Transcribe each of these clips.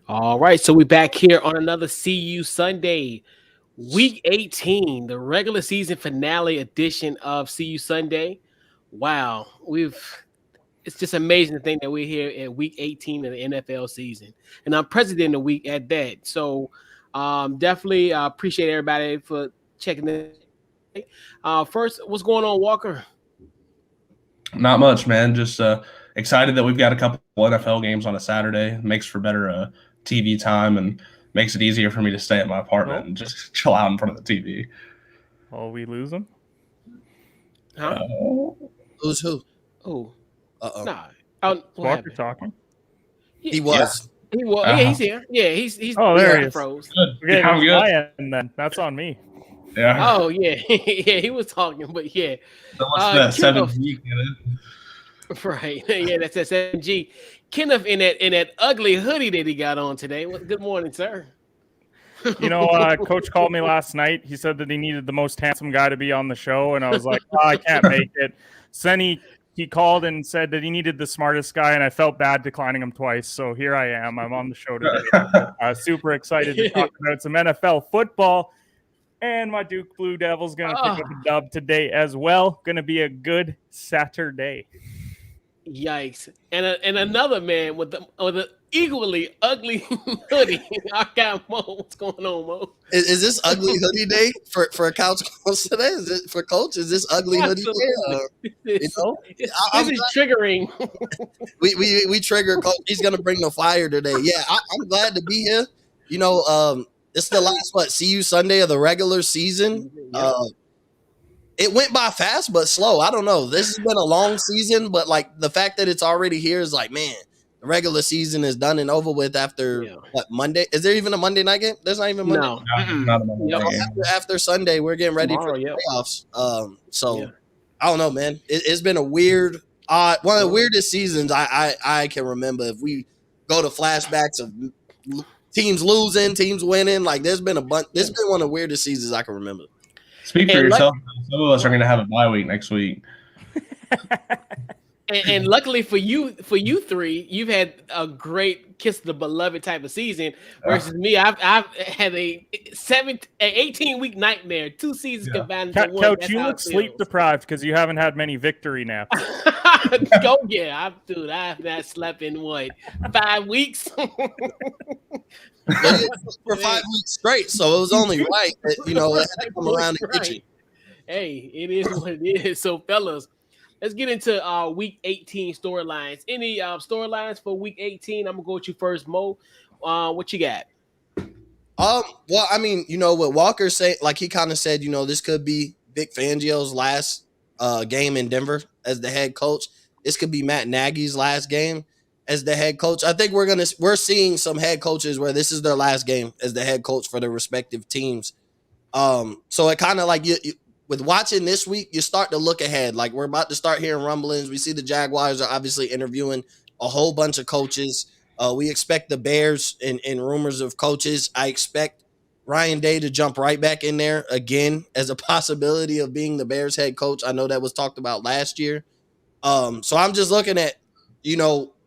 All right, so we're back here on another CU Sunday, Week 18, the regular season finale edition of CU Sunday. Wow, we've it's just amazing to think that we're here at Week 18 of the NFL season, and I'm President of the Week at that. So, definitely appreciate everybody for checking in today. First, what's going on, Walker? Not much, man. Just excited that we've got a couple NFL games on a Saturday. Makes for better TV time and makes it easier for me to stay at my apartment and just chill out in front of the TV. Oh, we lose them? Huh? Who's who? Oh, Uh-oh. nah. What Walker happened? talking? He was. He was. Yeah, he's here. Yeah, he's. Oh, there he is. froze. Good. Okay, I'm good. my end then. That's on me. Yeah. Oh yeah, yeah. He was talking, but yeah, So what's that? Kenneth, 7G. right? Yeah, that's that 7G. Kenneth in that ugly hoodie that he got on today. Well, good morning, sir. You know, Coach called me last night. He said that he needed the most handsome guy to be on the show, and I was like, I can't make it. So then he called and said that he needed the smartest guy, and I felt bad declining him twice. So here I am. I'm on the show today. Super excited to talk about some NFL football. And my Duke Blue Devils going to pick up a dub today as well. Going to be a good Saturday. Yikes! And another man with the equally ugly hoodie. I got Mo. What's going on, Mo? Is this ugly hoodie day for Couch Coach today? Is it for Coach? Is this ugly hoodie day? This is triggering. We trigger Coach. He's gonna bring the fire today. Yeah, I'm glad to be here. You know, it's the last CU Sunday of the regular season. It went by fast but slow. I don't know. This has been a long season, but like the fact that it's already here is like, man, the regular season is done and over with after Monday? Is there even a Monday night game? There's not even Monday. No, not a Monday night game. After Sunday, we're getting ready for the playoffs. I don't know, man. It's been a weird, one of the weirdest seasons I can remember. If we go to flashbacks of teams losing, teams winning, like there's been a bunch. This has been one of the weirdest seasons I can remember. Speak for yourself. Some of us are going to have a bye week next week. And luckily for you three, you've had a great kiss the beloved type of season. Versus me, I've had a 18-week nightmare, 2 seasons combined into one. Couch, you look sleep deprived because you haven't had many victory naps. Oh yeah, I've not slept in 5 weeks. For 5 weeks straight, so it was only right that it had to come around and get you. Hey, it is what it is. So, fellas, let's get into Week 18 storylines. Any storylines for Week 18? I'm gonna go with you first, Mo. What you got? Well, I mean, what Walker said, like he kind of said, this could be Vic Fangio's last game in Denver as the head coach. This could be Matt Nagy's last game as the head coach. I think we're seeing some head coaches where this is their last game as the head coach for their respective teams. So it kind of like you with watching this week, you start to look ahead. Like we're about to start hearing rumblings. We see the Jaguars are obviously interviewing a whole bunch of coaches. We expect the Bears in rumors of coaches. I expect Ryan Day to jump right back in there again as a possibility of being the Bears head coach. I know that was talked about last year. So I'm just looking at,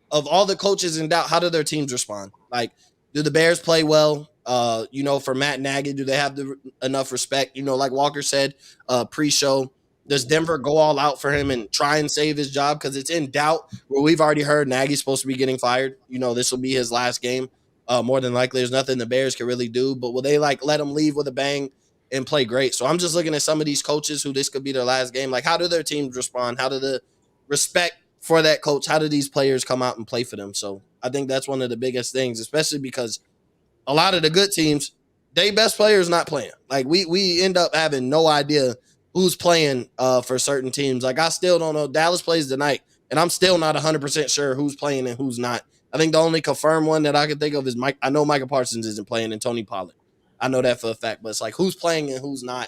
of all the coaches in doubt, how do their teams respond? Like, do the Bears play well? For Matt Nagy, do they have enough respect? Like Walker said pre-show, does Denver go all out for him and try and save his job? Because it's in doubt. Well, we've already heard Nagy's supposed to be getting fired. This will be his last game. More than likely, there's nothing the Bears can really do. But will they let him leave with a bang and play great? So I'm just looking at some of these coaches who this could be their last game. Like, how do their teams respond? How do the respect for that coach? How do these players come out and play for them? So I think that's one of the biggest things, especially because a lot of the good teams, their best players not playing. Like we end up having no idea who's playing for certain teams. Like I still don't know. Dallas plays tonight, and I'm still not 100% sure who's playing and who's not. I think the only confirmed one that I can think of is Mike. I know Michael Parsons isn't playing and Tony Pollard. I know that for a fact, but it's like who's playing and who's not.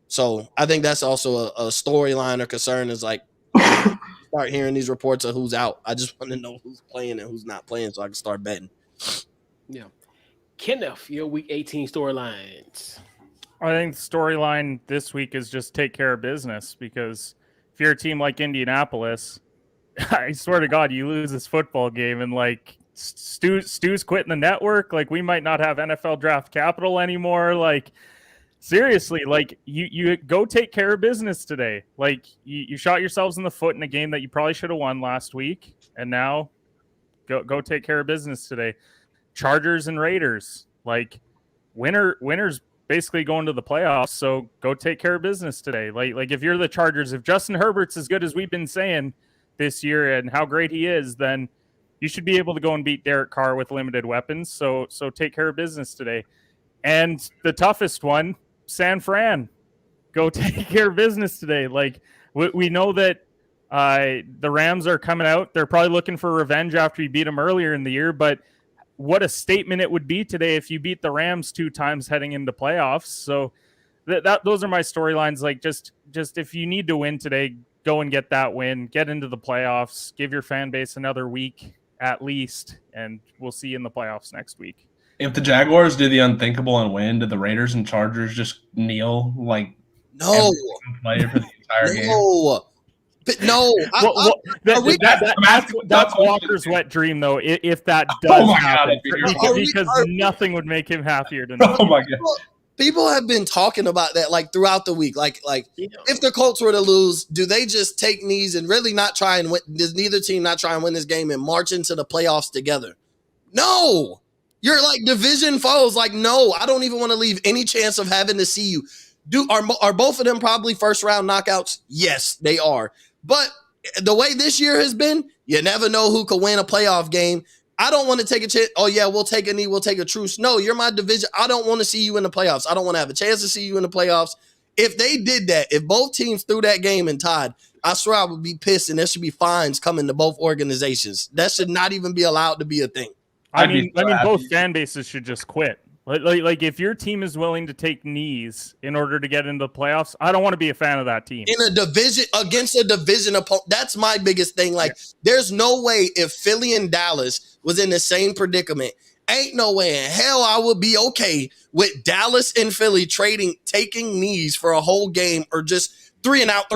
So I think that's also a storyline or concern is like start hearing these reports of who's out. I just want to know who's playing and who's not playing so I can start betting. Yeah. Kenneth, your Week 18 storylines. I think the storyline this week is just take care of business because if you're a team like Indianapolis, I swear to God, you lose this football game and Stu's quitting the network. Like, we might not have NFL draft capital anymore. Like, seriously, like you go take care of business today. Like, you shot yourselves in the foot in a game that you probably should have won last week, and now go take care of business today. Chargers and Raiders, like, winners basically going to the playoffs, so go take care of business today. Like if you're the Chargers, if Justin Herbert's as good as we've been saying this year and how great he is, then you should be able to go and beat Derek Carr with limited weapons. So take care of business today. And the toughest one, San Fran, go take care of business today. Like, we know that the Rams are coming out. They're probably looking for revenge after you beat them earlier in the year, but what a statement it would be today if you beat the Rams 2 times heading into playoffs. So those are my storylines. Like, just if you need to win today, go and get that win, get into the playoffs, give your fan base another week at least, and we'll see you in the playoffs next week. If the Jaguars do the unthinkable and win, do the Raiders and Chargers just kneel like No, play for the entire game? no. But no, that's Walker's wet dream, though. If that does happen, because nothing would make him happier than that. Oh my god! People have been talking about that like throughout the week. Like if the Colts were to lose, do they just take knees and really not try and win? Does neither team not try and win this game and march into the playoffs together? No, you're like division foes. Like, no, I don't even want to leave any chance of having to see you. Are both of them probably first round knockouts? Yes, they are. But the way this year has been, you never know who could win a playoff game. I don't want to take a chance. Oh, yeah, we'll take a knee. We'll take a truce. No, you're my division. I don't want to see you in the playoffs. I don't want to have a chance to see you in the playoffs. If they did that, if both teams threw that game and tied, I swear I would be pissed, and there should be fines coming to both organizations. That should not even be allowed to be a thing. I mean, both fan bases should just quit. Like if your team is willing to take knees in order to get into the playoffs, I don't want to be a fan of that team. In a division, against a division opponent, that's my biggest thing. Like, there's no way if Philly and Dallas was in the same predicament, ain't no way in hell I would be okay with Dallas and Philly taking knees for a whole game, or just 3 and out.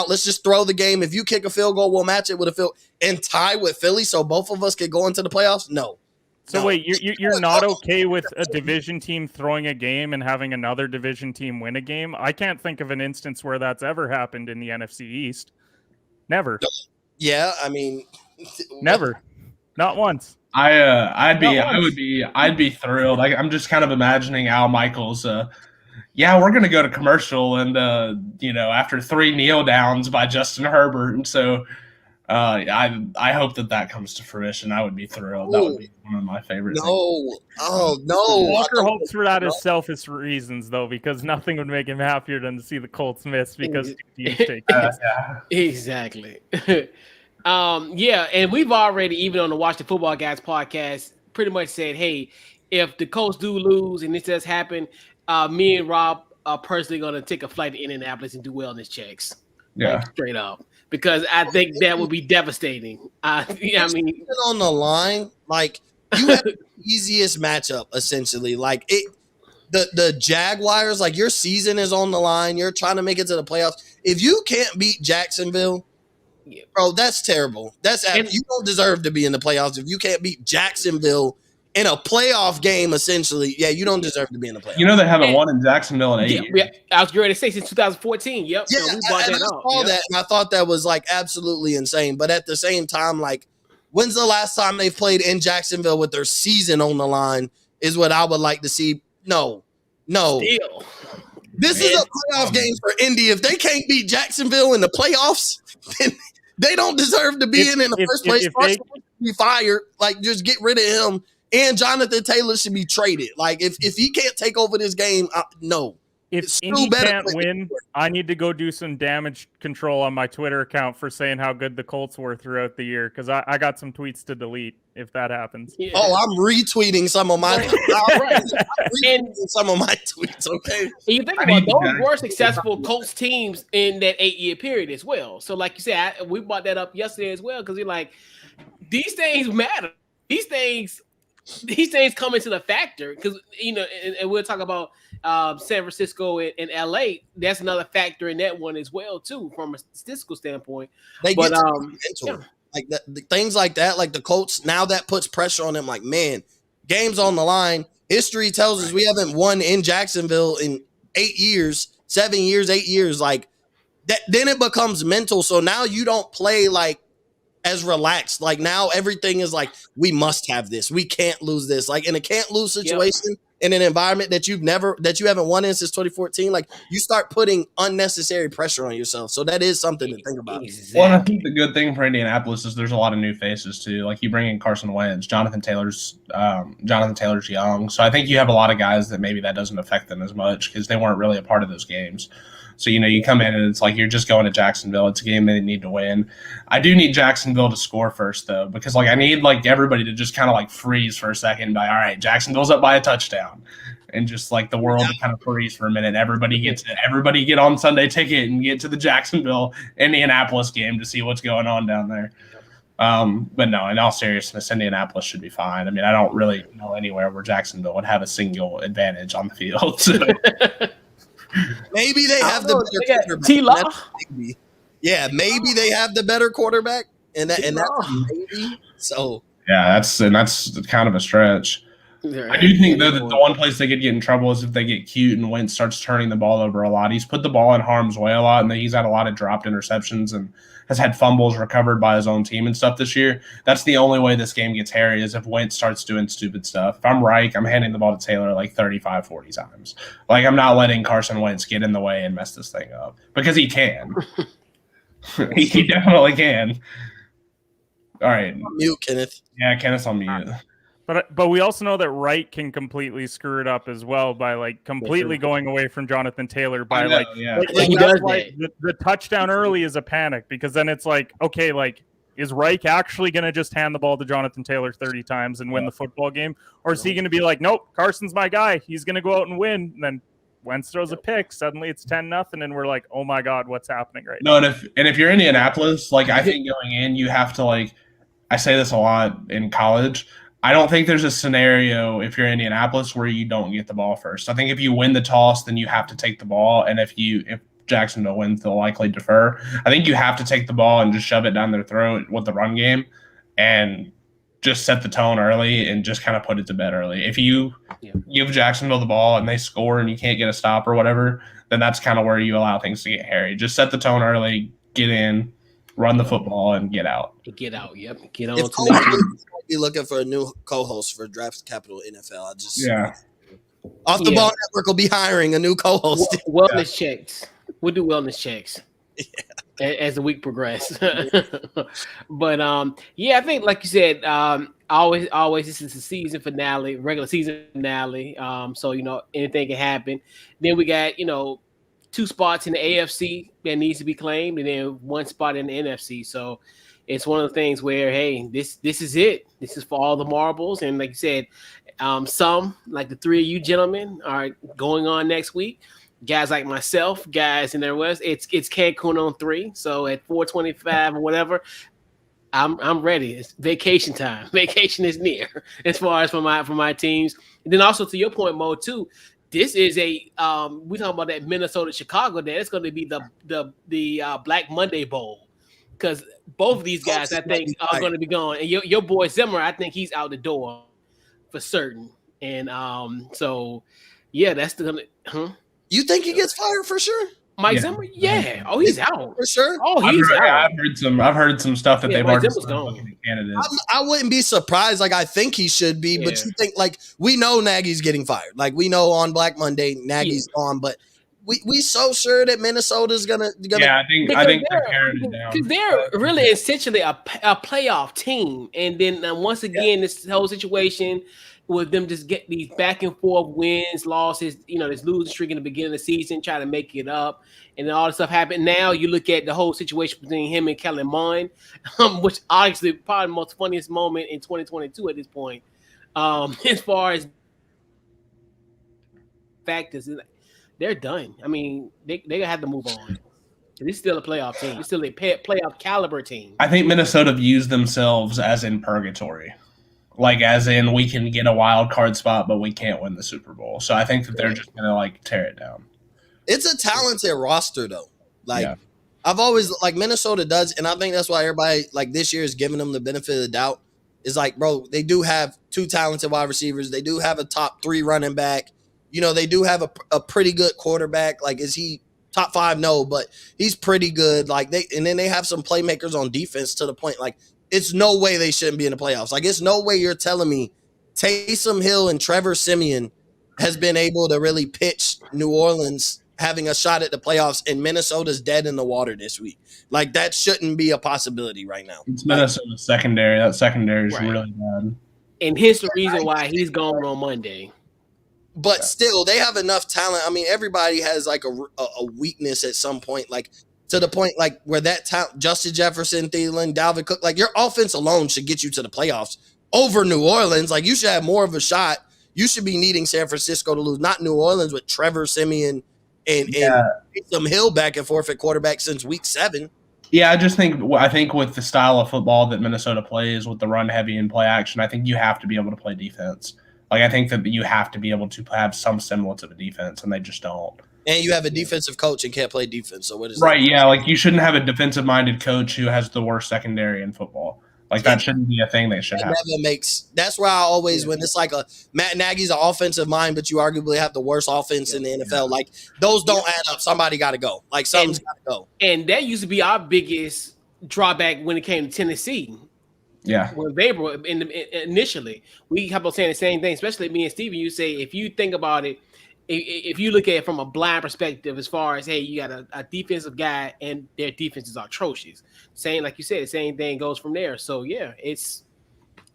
Let's just throw the game. If you kick a field goal, we'll match it with a field and tie with Philly so both of us could go into the playoffs. No. So wait, you're not okay with a division team throwing a game and having another division team win a game? I can't think of an instance where that's ever happened in the NFC East. Never. Yeah, I mean, never. Not once. I'd be thrilled. Like, I'm just kind of imagining Al Michaels. Yeah, we're gonna go to commercial, and after 3 kneel downs by Justin Herbert, and so. I hope that comes to fruition. I would be thrilled. That would be one of my favorite things. Oh, no. Walker hopes for that as selfish reasons, though, because nothing would make him happier than to see the Colts miss because teams take this. Exactly. And we've already, even on the Watch the Football Guys podcast, pretty much said, hey, if the Colts do lose and this does happen, me and Rob are personally going to take a flight to Indianapolis and do wellness checks. Yeah. Like, straight up. Because I think that would be devastating. I mean, on the line, like, you have the easiest matchup essentially. Like, the Jaguars, like, your season is on the line. You're trying to make it to the playoffs. If you can't beat Jacksonville, bro, that's terrible. You don't deserve to be in the playoffs if you can't beat Jacksonville in a playoff game. Essentially, you don't deserve to be in the playoffs. They haven't won in Jacksonville in 8 years. Yeah, I was going to say since 2014. Yep. Yeah, so we brought that up. I saw that, and I thought that was like absolutely insane. But at the same time, like, when's the last time they've played in Jacksonville with their season on the line? Is what I would like to see. No. Still. This is a playoff game for Indy. If they can't beat Jacksonville in the playoffs, then they don't deserve to be in the first place. If be fired, like, just get rid of him. And Jonathan Taylor should be traded. Like, if he can't take over this game, no. If Indy can't win, I need to go do some damage control on my Twitter account for saying how good the Colts were throughout the year, because I got some tweets to delete if that happens. Yeah. Oh, I'm retweeting some of my some of my tweets, okay? And you think about those were successful Colts teams in that 8-year period as well. So, like you said, we brought that up yesterday as well, because you're like, these things matter. These things come into the factor because, and we'll talk about San Francisco and LA. That's another factor in that one as well, too, from a statistical standpoint. Like the things like that, like the Colts, now that puts pressure on them. Like, man, game's on the line. History tells us we haven't won in Jacksonville in 8 years, 7 years, 8 years. Like that, then it becomes mental. So now you don't play like as relaxed. Like now everything is like, we must have this. We can't lose this. Like in a can't lose situation in an environment that you haven't won in since 2014, like you start putting unnecessary pressure on yourself. So that is something to think about. Exactly. Well, I think the good thing for Indianapolis is there's a lot of new faces too. Like you bring in Carson Wentz, Jonathan Taylor's young. So I think you have a lot of guys that maybe that doesn't affect them as much because they weren't really a part of those games. So, you come in and it's like you're just going to Jacksonville. It's a game they need to win. I do need Jacksonville to score first, though, because, I need, everybody to just kind of, freeze for a second and be, all right, Jacksonville's up by a touchdown. And just, the world to kind of freeze for a minute. Everybody get on Sunday ticket and get to the Jacksonville, Indianapolis game to see what's going on down there. But no, in all seriousness, Indianapolis should be fine. I mean, I don't really know anywhere where Jacksonville would have a single advantage on the field. So. Maybe they have the better quarterback. T-Law. Yeah, maybe they have the better quarterback, and that's maybe. So yeah, that's kind of a stretch. I do think though that the one place they could get in trouble is if they get cute and Wentz starts turning the ball over a lot. He's put the ball in harm's way a lot, and he's had a lot of dropped interceptions and has had fumbles recovered by his own team and stuff this year. That's the only way this game gets hairy is if Wentz starts doing stupid stuff. If I'm Reich, I'm handing the ball to Taylor 35, 40 times. I'm not letting Carson Wentz get in the way and mess this thing up because he can. He definitely can. All right. Mute, Kenneth. Yeah, Kenneth's on mute. But we also know that Wright can completely screw it up as well by completely going away from Jonathan Taylor by he does the touchdown early is a panic because then it's okay, is Reich actually going to just hand the ball to Jonathan Taylor 30 times and win the football game, or is he going to be nope, Carson's my guy, he's going to go out and win, and then Wentz throws a pick, suddenly it's 10-0, and we're like, oh my god, what's happening right now? No, and if you're Indianapolis, I think going in you have to I say this a lot in college. I don't think there's a scenario if you're Indianapolis where you don't get the ball first. I think if you win the toss, then you have to take the ball. And if Jacksonville wins, they'll likely defer. I think you have to take the ball and just shove it down their throat with the run game and just set the tone early and just kind of put it to bed early. If you give Jacksonville the ball and they score and you can't get a stop or whatever, then that's kind of where you allow things to get hairy. Just set the tone early, get in, run the football, and get out. Get out, yep. Get on to be looking for a new co-host for Draft Capital NFL. Off the Ball Network will be hiring a new co-host. Wellness checks. We'll do wellness checks as the week progresses. But I think like you said, always this is the season finale, regular season finale. So anything can happen. Then we got 2 spots in the AFC that needs to be claimed, and then 1 spot in the NFC. So it's one of the things where, hey, this is it. This is for all the marbles. And like you said, some, like the 3 of you gentlemen, are going on next week. Guys like myself, guys in there West, it's Cancun on 3. So at 4:25 or whatever, I'm ready. It's vacation time. Vacation is near as far as for my teams. And then also to your point, Mo, too. This is we talking about that Minnesota Chicago day. It's going to be the Black Monday Bowl because both of these guys I think are going to be gone. And your boy Zimmer, I think he's out the door for certain. And that's the. You think he gets fired for sure? Mike Zimmer, yeah. Oh, he's out for sure. Oh, he's out. I've heard some stuff that they've already gone. Candidates. I wouldn't be surprised. I think he should be, but you think we know Nagy's getting fired. We know on Black Monday Nagy's gone, but we so sure that Minnesota's gonna. Yeah, I think they're carrying it down because they're really essentially a playoff team, and then once again this whole situation. With them just get these back and forth wins, losses, this losing streak in the beginning of the season, try to make it up, and then all this stuff happened. Now you look at the whole situation between him and Kellen Mond, which obviously probably the most funniest moment in 2022 at this point. As far as factors, they're done. I mean, they gonna have to move on. It's still a playoff team. It's still a playoff caliber team. I think Minnesota views themselves as in purgatory. As in we can get a wild card spot, but we can't win the Super Bowl. So I think that they're just going to tear it down. It's a talented roster though. I've always like Minnesota does, and I think that's why everybody like this year is giving them the benefit of the doubt. Is like, bro, they do have two talented wide receivers. They do have a top 3 running back. They do have a pretty good quarterback. Like, is he top 5? No, but he's pretty good. Like and then they have some playmakers on defense to the point. Like, it's no way they shouldn't be in the playoffs. Like, it's no way you're telling me Taysom Hill and Trevor Siemian has been able to really pitch New Orleans having a shot at the playoffs, and Minnesota's dead in the water this week. Like, that shouldn't be a possibility right now. It's Minnesota's secondary. That secondary is really bad. And here's the reason why he's gone on Monday. But still, they have enough talent. I mean, everybody has like a weakness at some point, like to the point like where that talent, Justin Jefferson, Thielen, Dalvin Cook, like your offense alone should get you to the playoffs over New Orleans. Like, you should have more of a shot. You should be needing San Francisco to lose, not New Orleans with Trevor Siemian and some Hill back and forth at quarterback since week 7. Yeah, I think with the style of football that Minnesota plays, with the run heavy and play action, I think you have to be able to play defense. Like, I think that you have to be able to have some semblance of a defense, and they just don't. And you have a defensive coach and can't play defense. So what is right? Yeah, like you shouldn't have a defensive-minded coach who has the worst secondary in football. Like, that shouldn't be a thing they should have. That's why I always, when it's like Matt Nagy's an offensive mind, but you arguably have the worst offense in the NFL. Like, those don't add up. Somebody got to go. Like, something's got to go. And that used to be our biggest drawback when it came to Tennessee. Yeah. When they were initially, we kept on saying the same thing, especially me and Steven. You say, if you think about it, if you look at it from a blind perspective, as far as, hey, you got a defensive guy and their defenses are atrocious. Same, like you said, the same thing goes from there. So yeah, it's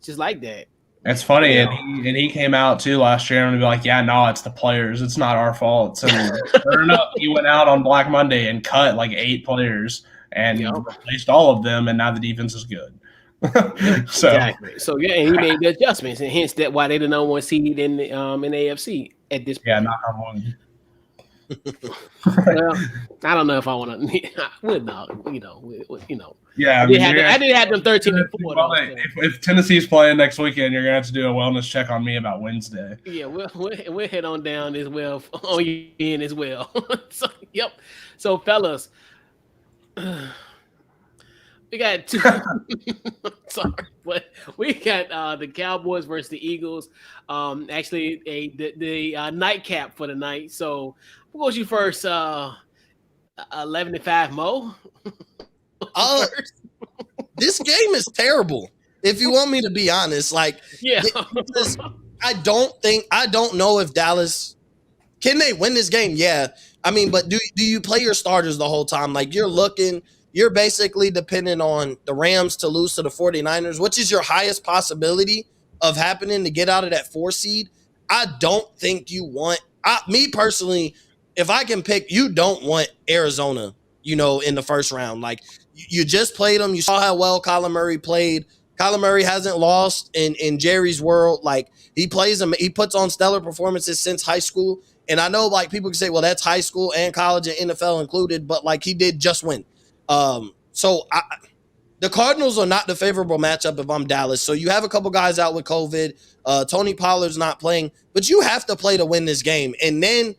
just like that. It's funny, and he came out too last year and be like, "Yeah, no, it's the players. It's not our fault." And sure enough, he went out on Black Monday and cut like 8 players and replaced all of them, and now the defense is good. Exactly. So yeah, and he made the adjustments, and hence that why they the number 1 seed in the AFC at this point. Yeah, not on one. Well, I don't know if I want to. Yeah, I did have them 13-4. Well, if Tennessee's playing next weekend, you're gonna have to do a wellness check on me about Wednesday. Yeah, we'll head on down as well on you in as well. So yep. So fellas, we got 2. Sorry, but we got the Cowboys versus the Eagles. Actually, the nightcap for the night. So we'll go with you first. 11-5, Mo. This game is terrible. If you want me to be honest, like, yeah, I don't know if Dallas can they win this game. Yeah, I mean, but do you play your starters the whole time? Like, you're basically dependent on the Rams to lose to the 49ers, which is your highest possibility of happening to get out of that 4 seed. I don't think you want me personally. If I can pick, you don't want Arizona, in the first round. Like, you just played them. You saw how well Kyler Murray played. Kyler Murray hasn't lost in Jerry's world. Like, he plays them. He puts on stellar performances since high school. And I know, like, people can say, well, that's high school and college and NFL included, but like, he did just win. The Cardinals are not the favorable matchup if I'm Dallas. So you have a couple guys out with COVID. Tony Pollard's not playing, but you have to play to win this game. And then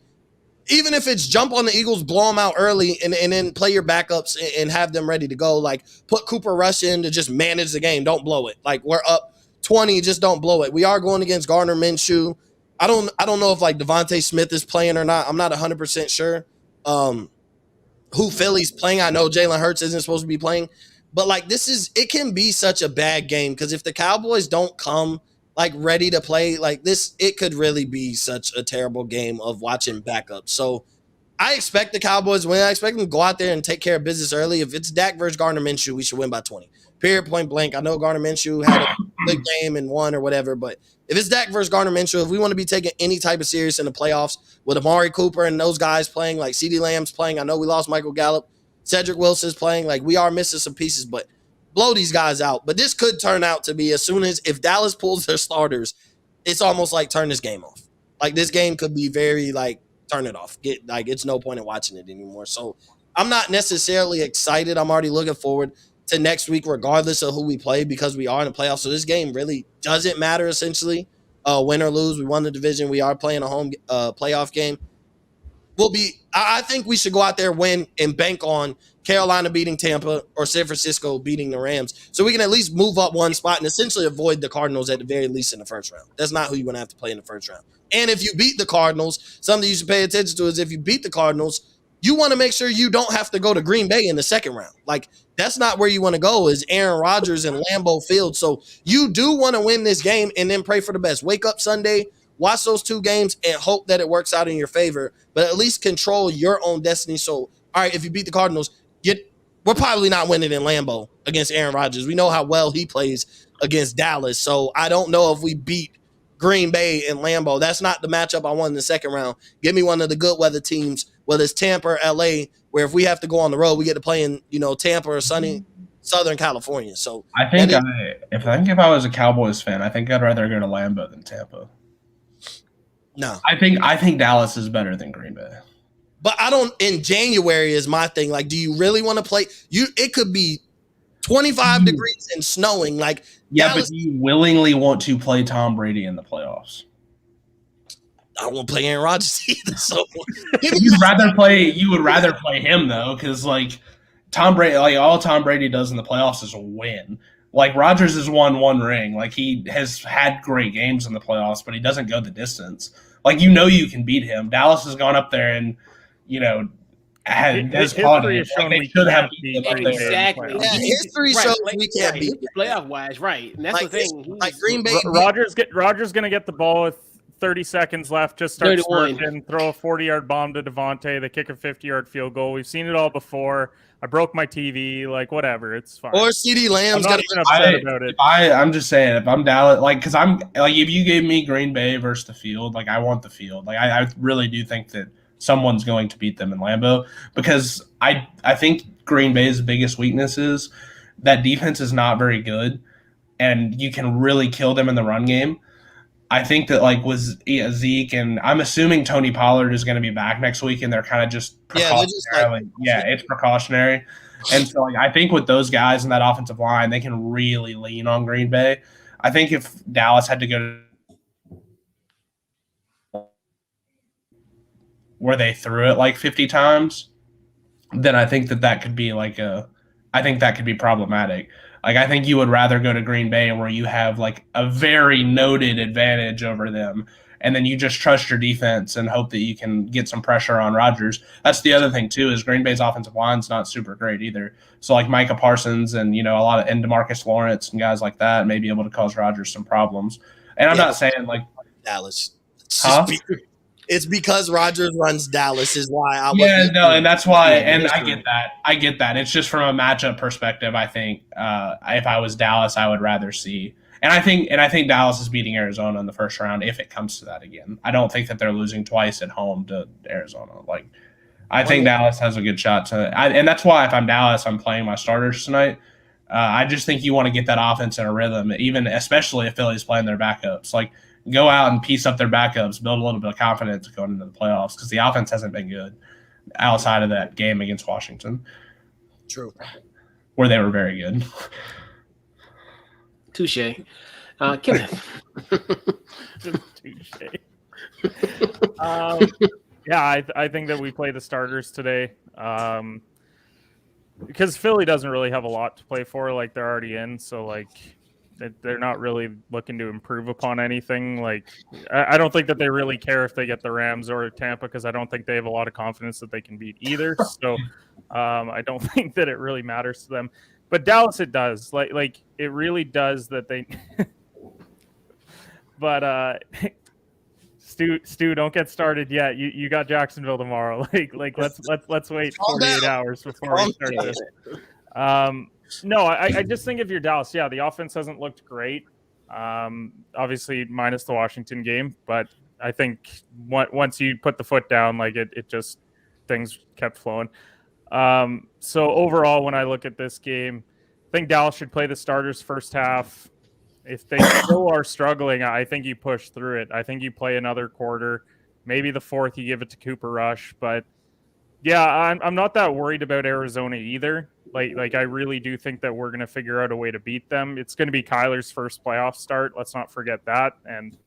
even if it's jump on the Eagles, blow them out early, and then play your backups and have them ready to go. Like, put Cooper Rush in to just manage the game. Don't blow it. Like, we're up 20, just don't blow it. We are going against Gardner Minshew. I don't know if like Devontae Smith is playing or not. I'm not 100% sure who Philly's playing. I know Jalen Hurts isn't supposed to be playing, but like, it can be such a bad game because if the Cowboys don't come like ready to play like this, it could really be such a terrible game of watching backups. So I expect the Cowboys to win. I expect them to go out there and take care of business early. If it's Dak versus Gardner Minshew, we should win by 20. Period, point blank. I know Gardner Minshew had a good game and won or whatever, but if it's Dak versus Gardner Minshew, if we want to be taking any type of serious in the playoffs with Amari Cooper and those guys playing, like CeeDee Lamb's playing, I know we lost Michael Gallup, Cedric Wilson's playing, like we are missing some pieces, but blow these guys out. But this could turn out to be if Dallas pulls their starters, it's almost like turn this game off. Like, this game could be very like turn it off. It's no point in watching it anymore. So I'm not necessarily excited. I'm already looking forward to next week, regardless of who we play, because we are in the playoffs. So this game really doesn't matter essentially. Win or lose, we won the division. We are playing a home playoff game. will be. I think we should go out there, win, and bank on Carolina beating Tampa or San Francisco beating the Rams, so we can at least move up one spot and essentially avoid the Cardinals at the very least in the first round. That's not who you're going to have to play in the first round. And if you beat the Cardinals, something you should pay attention to is if you beat the Cardinals, you want to make sure you don't have to go to Green Bay in the second round. Like, that's not where you want to go, is Aaron Rodgers and Lambeau Field. So you do want to win this game and then pray for the best. Wake up Sunday, watch those 2 games, and hope that it works out in your favor, but at least control your own destiny. So, all right, if you beat the Cardinals, we're probably not winning in Lambeau against Aaron Rodgers. We know how well he plays against Dallas. So I don't know if we beat Green Bay and Lambeau. That's not the matchup I want in the second round. Give me one of the good weather teams, whether it's Tampa or LA, where if we have to go on the road, we get to play in, Tampa or sunny Southern California. So I think if I was a Cowboys fan, I think I'd rather go to Lambeau than Tampa. No. I think Dallas is better than Green Bay. But I don't, in January is my thing. Like, do you really want to play? It could be 25 degrees and snowing. Like, yeah, Dallas, but do you willingly want to play Tom Brady in the playoffs? I don't want to play Aaron Rodgers either. So you would rather play him though, because like Tom Brady, like all Tom Brady does in the playoffs is win. Like Rodgers has won 1 ring. Like he has had great games in the playoffs, but he doesn't go the distance. Like you can beat him. Dallas has gone up there and has caught him. Like, they should have beat him up there. Exactly. Yeah, history shows we can't beat playoff wise, right? And that's the thing. Like Green Bay, Rodgers going to get the ball with 30 seconds left. Just start smirking, throw a 40-yard bomb to Devontae. They kick a 50-yard field goal. We've seen it all before. I broke my TV. Like whatever, it's fine. Or CeeDee Lamb's got upset about it. I'm just saying, if I'm Dallas, like, because I'm like, if you gave me Green Bay versus the field, like, I want the field. Like, I really do think that someone's going to beat them in Lambeau, because I think Green Bay's biggest weakness is that defense is not very good, and you can really kill them in the run game. I think that like with Zeke, and I'm assuming Tony Pollard is going to be back next week, and they're kind of just precautionary. It's precautionary. And so like, I think with those guys in that offensive line, they can really lean on Green Bay. I think if Dallas had to go to where they threw it like 50 times, then I think that could be that could be problematic. Like, I think you would rather go to Green Bay where you have like a very noted advantage over them, and then you just trust your defense and hope that you can get some pressure on Rodgers. That's the other thing too, is Green Bay's offensive line's not super great either. So like Micah Parsons and and DeMarcus Lawrence and guys like that may be able to cause Rodgers some problems. And I'm not saying like Dallas. It's because Rodgers runs Dallas is why I and that's why, and I get that. It's just from a matchup perspective. I think if I was Dallas, I would rather see, and I think Dallas is beating Arizona in the first round if it comes to that again. I don't think that they're losing twice at home to Arizona. Like, I think Dallas has a good shot to, and that's why if I'm Dallas, I'm playing my starters tonight. I just think you want to get that offense in a rhythm, especially if Philly's playing their backups. Like, go out and piece up their backups, build a little bit of confidence going into the playoffs, because the offense hasn't been good outside of that game against Washington. True. Where they were very good. Touche. Kenneth. Touche. I think that we play the starters today. Because Philly doesn't really have a lot to play for. Like, they're already in, so like they're not really looking to improve upon anything. Like, I don't think that they really care if they get the Rams or Tampa, because I don't think they have a lot of confidence that they can beat either. So I don't think that it really matters to them. But Dallas, it does. Like it really does that they. But Stu, don't get started yet. You got Jacksonville tomorrow. Like let's wait 48 hours before we start this. No, I just think if you're Dallas, the offense hasn't looked great. Obviously, minus the Washington game, but I think once you put the foot down, like it just things kept flowing. So overall, when I look at this game, I think Dallas should play the starters first half. If they still are struggling, I think you push through it. I think you play another quarter, maybe the fourth you give it to Cooper Rush, but I'm not that worried about Arizona either. Like I really do think that we're going to figure out a way to beat them. It's going to be Kyler's first playoff start. Let's not forget that. And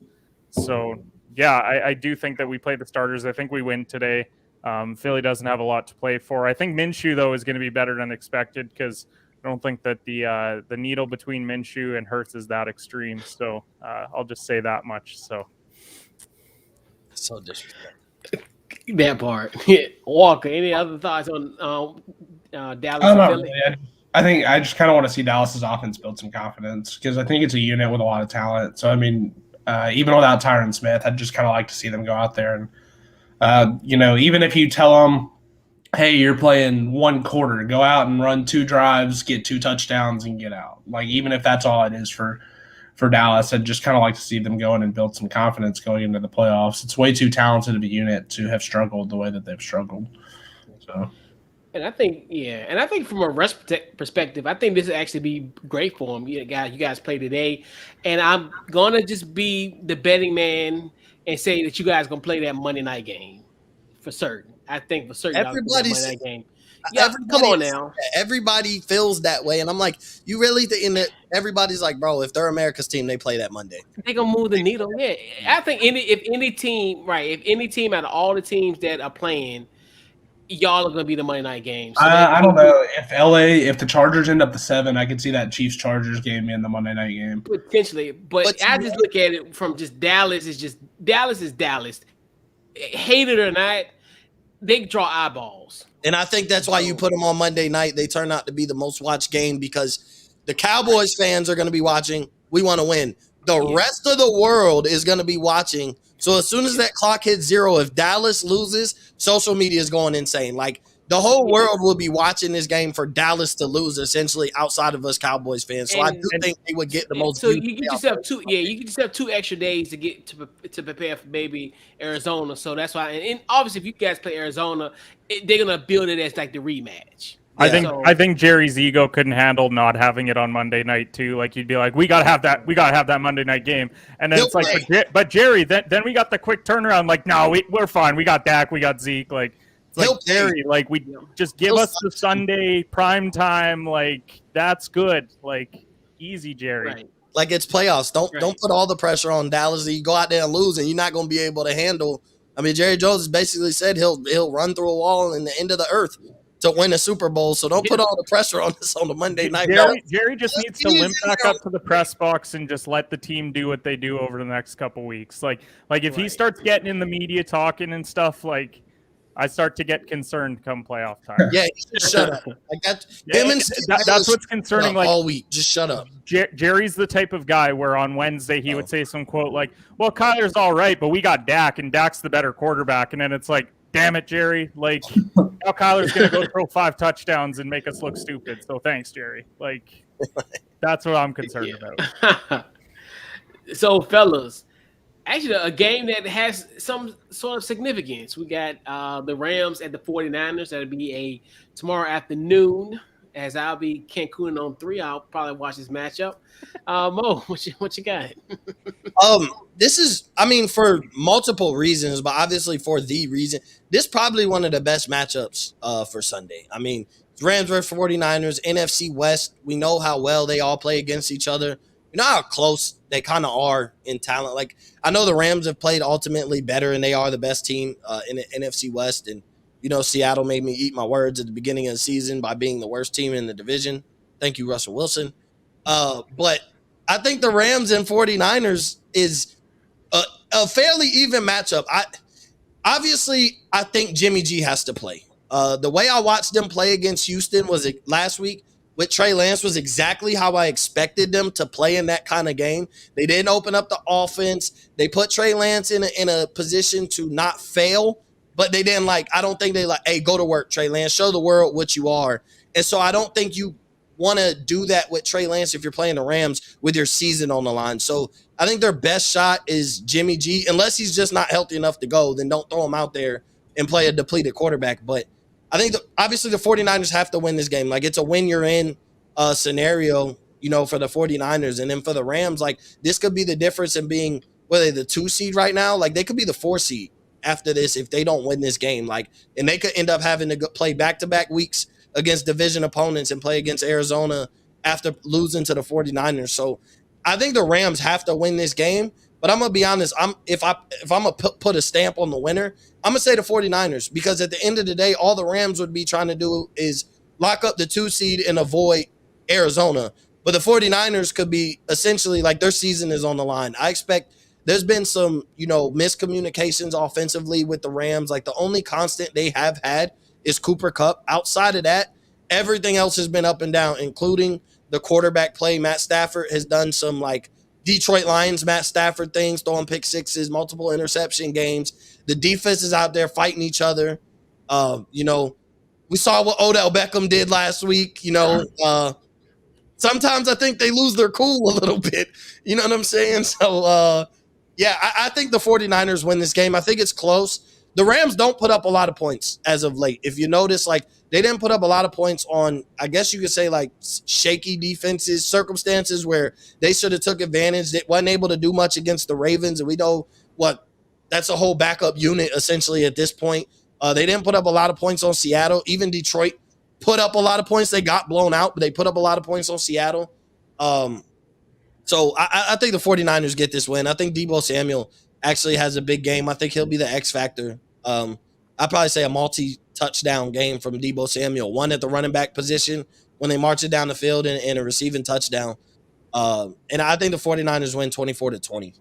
so, I do think that we play the starters. I think we win today. Philly doesn't have a lot to play for. I think Minshew, though, is going to be better than expected because I don't think that the needle between Minshew and Hurts is that extreme. So I'll just say that much. So disrespectful. That part. Walker, any other thoughts on Dallas and Not Philly? really. I think I just kind of want to see Dallas's offense build some confidence because I think it's a unit with a lot of talent. So, I mean, even without Tyron Smith, I'd just kind of like to see them go out there and, even if you tell them, hey, you're playing one quarter, go out and run 2 drives, get 2 touchdowns, and get out. Like, even if that's all it is for Dallas, I'd just kind of like to see them go in and build some confidence going into the playoffs. It's way too talented of a unit to have struggled the way that they've struggled. So. And I think from a rest perspective, I think this would actually be great for them. You guys play today, and I'm gonna just be the betting man and say that you guys gonna play that Monday night game for certain. I think for certain, Everybody's Monday night game. Yeah, come on now. Everybody feels that way, and I'm like, you really think that everybody's like, bro, if they're America's team, they play that Monday. They gonna move the needle. Yeah, I think if any team out of all the teams that are playing, y'all are gonna be the Monday night game. So I don't know if the Chargers end up the 7, I could see that Chiefs Chargers game in the Monday night game potentially. But I just look at it from just Dallas is Dallas. Hate it or not, they draw eyeballs. And I think that's why you put them on Monday night. They turn out to be the most watched game because the Cowboys fans are going to be watching. We want to win. The rest of the world is going to be watching. So as soon as that clock hits 0, if Dallas loses, social media is going insane. Like the whole world will be watching this game for Dallas to lose, essentially, outside of us Cowboys fans. So I do think they would get the most. So you can just have 2. Yeah, you can just have 2 extra days to get to prepare for maybe Arizona. So that's why. And obviously, if you guys play Arizona, they're gonna build it as like the rematch. I think Jerry's ego couldn't handle not having it on Monday night too. Like you'd be like, we gotta have that Monday night game, and then it's like, but Jerry, then we got the quick turnaround. Like, no, we're fine. We got Dak, we got Zeke. Like, it's like Jerry, like we just give us the Sunday prime time. Like that's good. Like easy, Jerry. Right. Like it's playoffs. Don't put all the pressure on Dallas. You go out there and lose, and you're not going to be able to handle. I mean, Jerry Jones has basically said he'll run through a wall in the end of the earth to win a Super Bowl. So don't put all the pressure on this on the Monday night. Jerry just needs to limp back up to the press box and just let the team do what they do over the next couple weeks. Like if he starts getting in the media talking and stuff, like I start to get concerned come playoff time. Yeah, just shut up. Like that's what's concerning. Like all week, just shut up. Jerry's the type of guy where on Wednesday he would say some quote like, "Well, Kyler's all right, but we got Dak, and Dak's the better quarterback." And then it's like, damn it, Jerry. Like, now Kyler's going to go throw 5 touchdowns and make us look stupid. So thanks, Jerry. Like, that's what I'm concerned about. So, fellas, actually, a game that has some sort of significance. We got the Rams at the 49ers. That'll be tomorrow afternoon. As I'll be Cancun on 3, I'll probably watch this matchup. Mo, what you got? This is, I mean, for multiple reasons, but obviously for the reason, this is probably one of the best matchups for Sunday. I mean, Rams versus 49ers, NFC West. We know how well they all play against each other. You know how close they kind of are in talent. Like, I know the Rams have played ultimately better, and they are the best team in the NFC West. And, you know, Seattle made me eat my words at the beginning of the season by being the worst team in the division. Thank you, Russell Wilson. But I think the Rams and 49ers is a fairly even matchup. I think Jimmy G has to play. The way I watched them play against Houston last week with Trey Lance was exactly how I expected them to play in that kind of game. They didn't open up the offense. They put Trey Lance in a position to not fail, but they didn't I don't think they hey, go to work, Trey Lance, show the world what you are. And so I don't think you want to do that with Trey Lance if you're playing the Rams with your season on the line. So I think their best shot is Jimmy G. Unless he's just not healthy enough to go, then don't throw him out there and play a depleted quarterback. But I think obviously the 49ers have to win this game. Like, it's a win you're in scenario, you know, for the 49ers. And then for the Rams, like, this could be the difference in being, whether they're the 2 seed right now, like they could be the 4 seed after this if they don't win this game. Like, and they could end up having to play back-to-back weeks against division opponents and play against Arizona after losing to the 49ers. So I think the Rams have to win this game. But I'm gonna be honest. If I'm gonna put a stamp on the winner, I'm gonna say the 49ers, because at the end of the day, all the Rams would be trying to do is lock up the 2 seed and avoid Arizona. But the 49ers could be essentially like their season is on the line. I expect there's been some, miscommunications offensively with the Rams. Like the only constant they have had is Cooper Kupp. Outside of that, everything else has been up and down, including the quarterback play. Matt Stafford has done some like Detroit Lions, Matt Stafford things, throwing pick sixes, multiple interception games. The defense is out there fighting each other. We saw what Odell Beckham did last week. Sometimes I think they lose their cool a little bit. You know what I'm saying? So, I think the 49ers win this game. I think it's close. The Rams don't put up a lot of points as of late. If you notice, like, they didn't put up a lot of points on, I guess you could say, like, shaky defenses, circumstances where they should have took advantage. They wasn't able to do much against the Ravens, and we know that's a whole backup unit essentially at this point. They didn't put up a lot of points on Seattle. Even Detroit put up a lot of points. They got blown out, but they put up a lot of points on Seattle. So I think the 49ers get this win. I think Deebo Samuel actually has a big game. I think he'll be the X factor. I'd probably say a multi-touchdown game from Deebo Samuel. One at the running back position when they march it down the field and a receiving touchdown. And I think the 49ers win 24-20.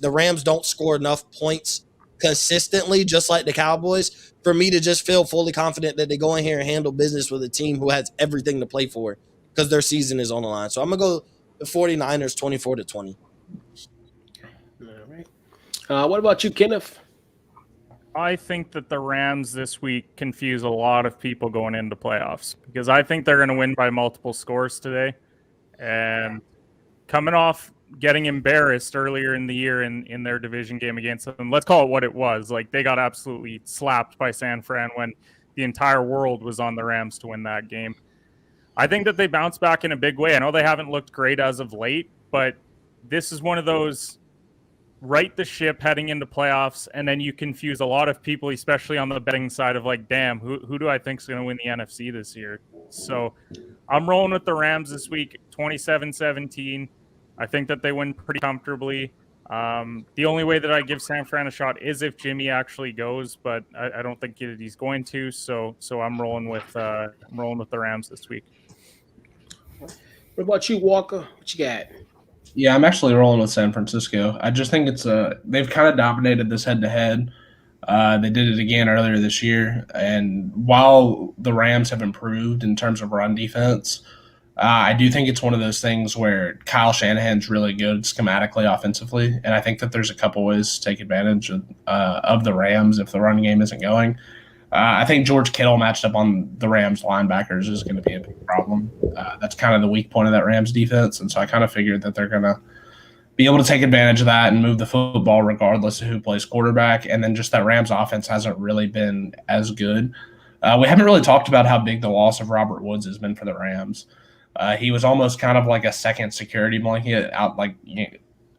The Rams don't score enough points consistently, just like the Cowboys, for me to just feel fully confident that they go in here and handle business with a team who has everything to play for because their season is on the line. So I'm going to go the 49ers 24-20. All right. What about you, Kenneth? I think that the Rams this week confuse a lot of people going into playoffs because I think they're going to win by multiple scores today. And coming off getting embarrassed earlier in the year in their division game against them, let's call it what it was. Like, they got absolutely slapped by San Fran when the entire world was on the Rams to win that game. I think that they bounce back in a big way. I know they haven't looked great as of late, but this is one of those right the ship heading into playoffs, and then you confuse a lot of people, especially on the betting side of like, damn, who do I think is going to win the NFC this year? So I'm rolling with the Rams this week, 27-17. I think that they win pretty comfortably. The only way that I give San Fran a shot is if Jimmy actually goes, but I don't think he's going to. So I'm rolling with the Rams this week. What about you, Walker? What you got? Yeah, I'm actually rolling with San Francisco. I just think they've kind of dominated this head-to-head. They did it again earlier this year, and while the Rams have improved in terms of run defense, I do think it's one of those things where Kyle Shanahan's really good schematically, offensively, and I think that there's a couple ways to take advantage of the Rams if the run game isn't going. I think George Kittle matched up on the Rams linebackers is going to be a big problem. That's kind of the weak point of that Rams defense, and so I kind of figured that they're going to be able to take advantage of that and move the football regardless of who plays quarterback, and then just that Rams offense hasn't really been as good. We haven't really talked about how big the loss of Robert Woods has been for the Rams. He was almost kind of like a second security blanket out,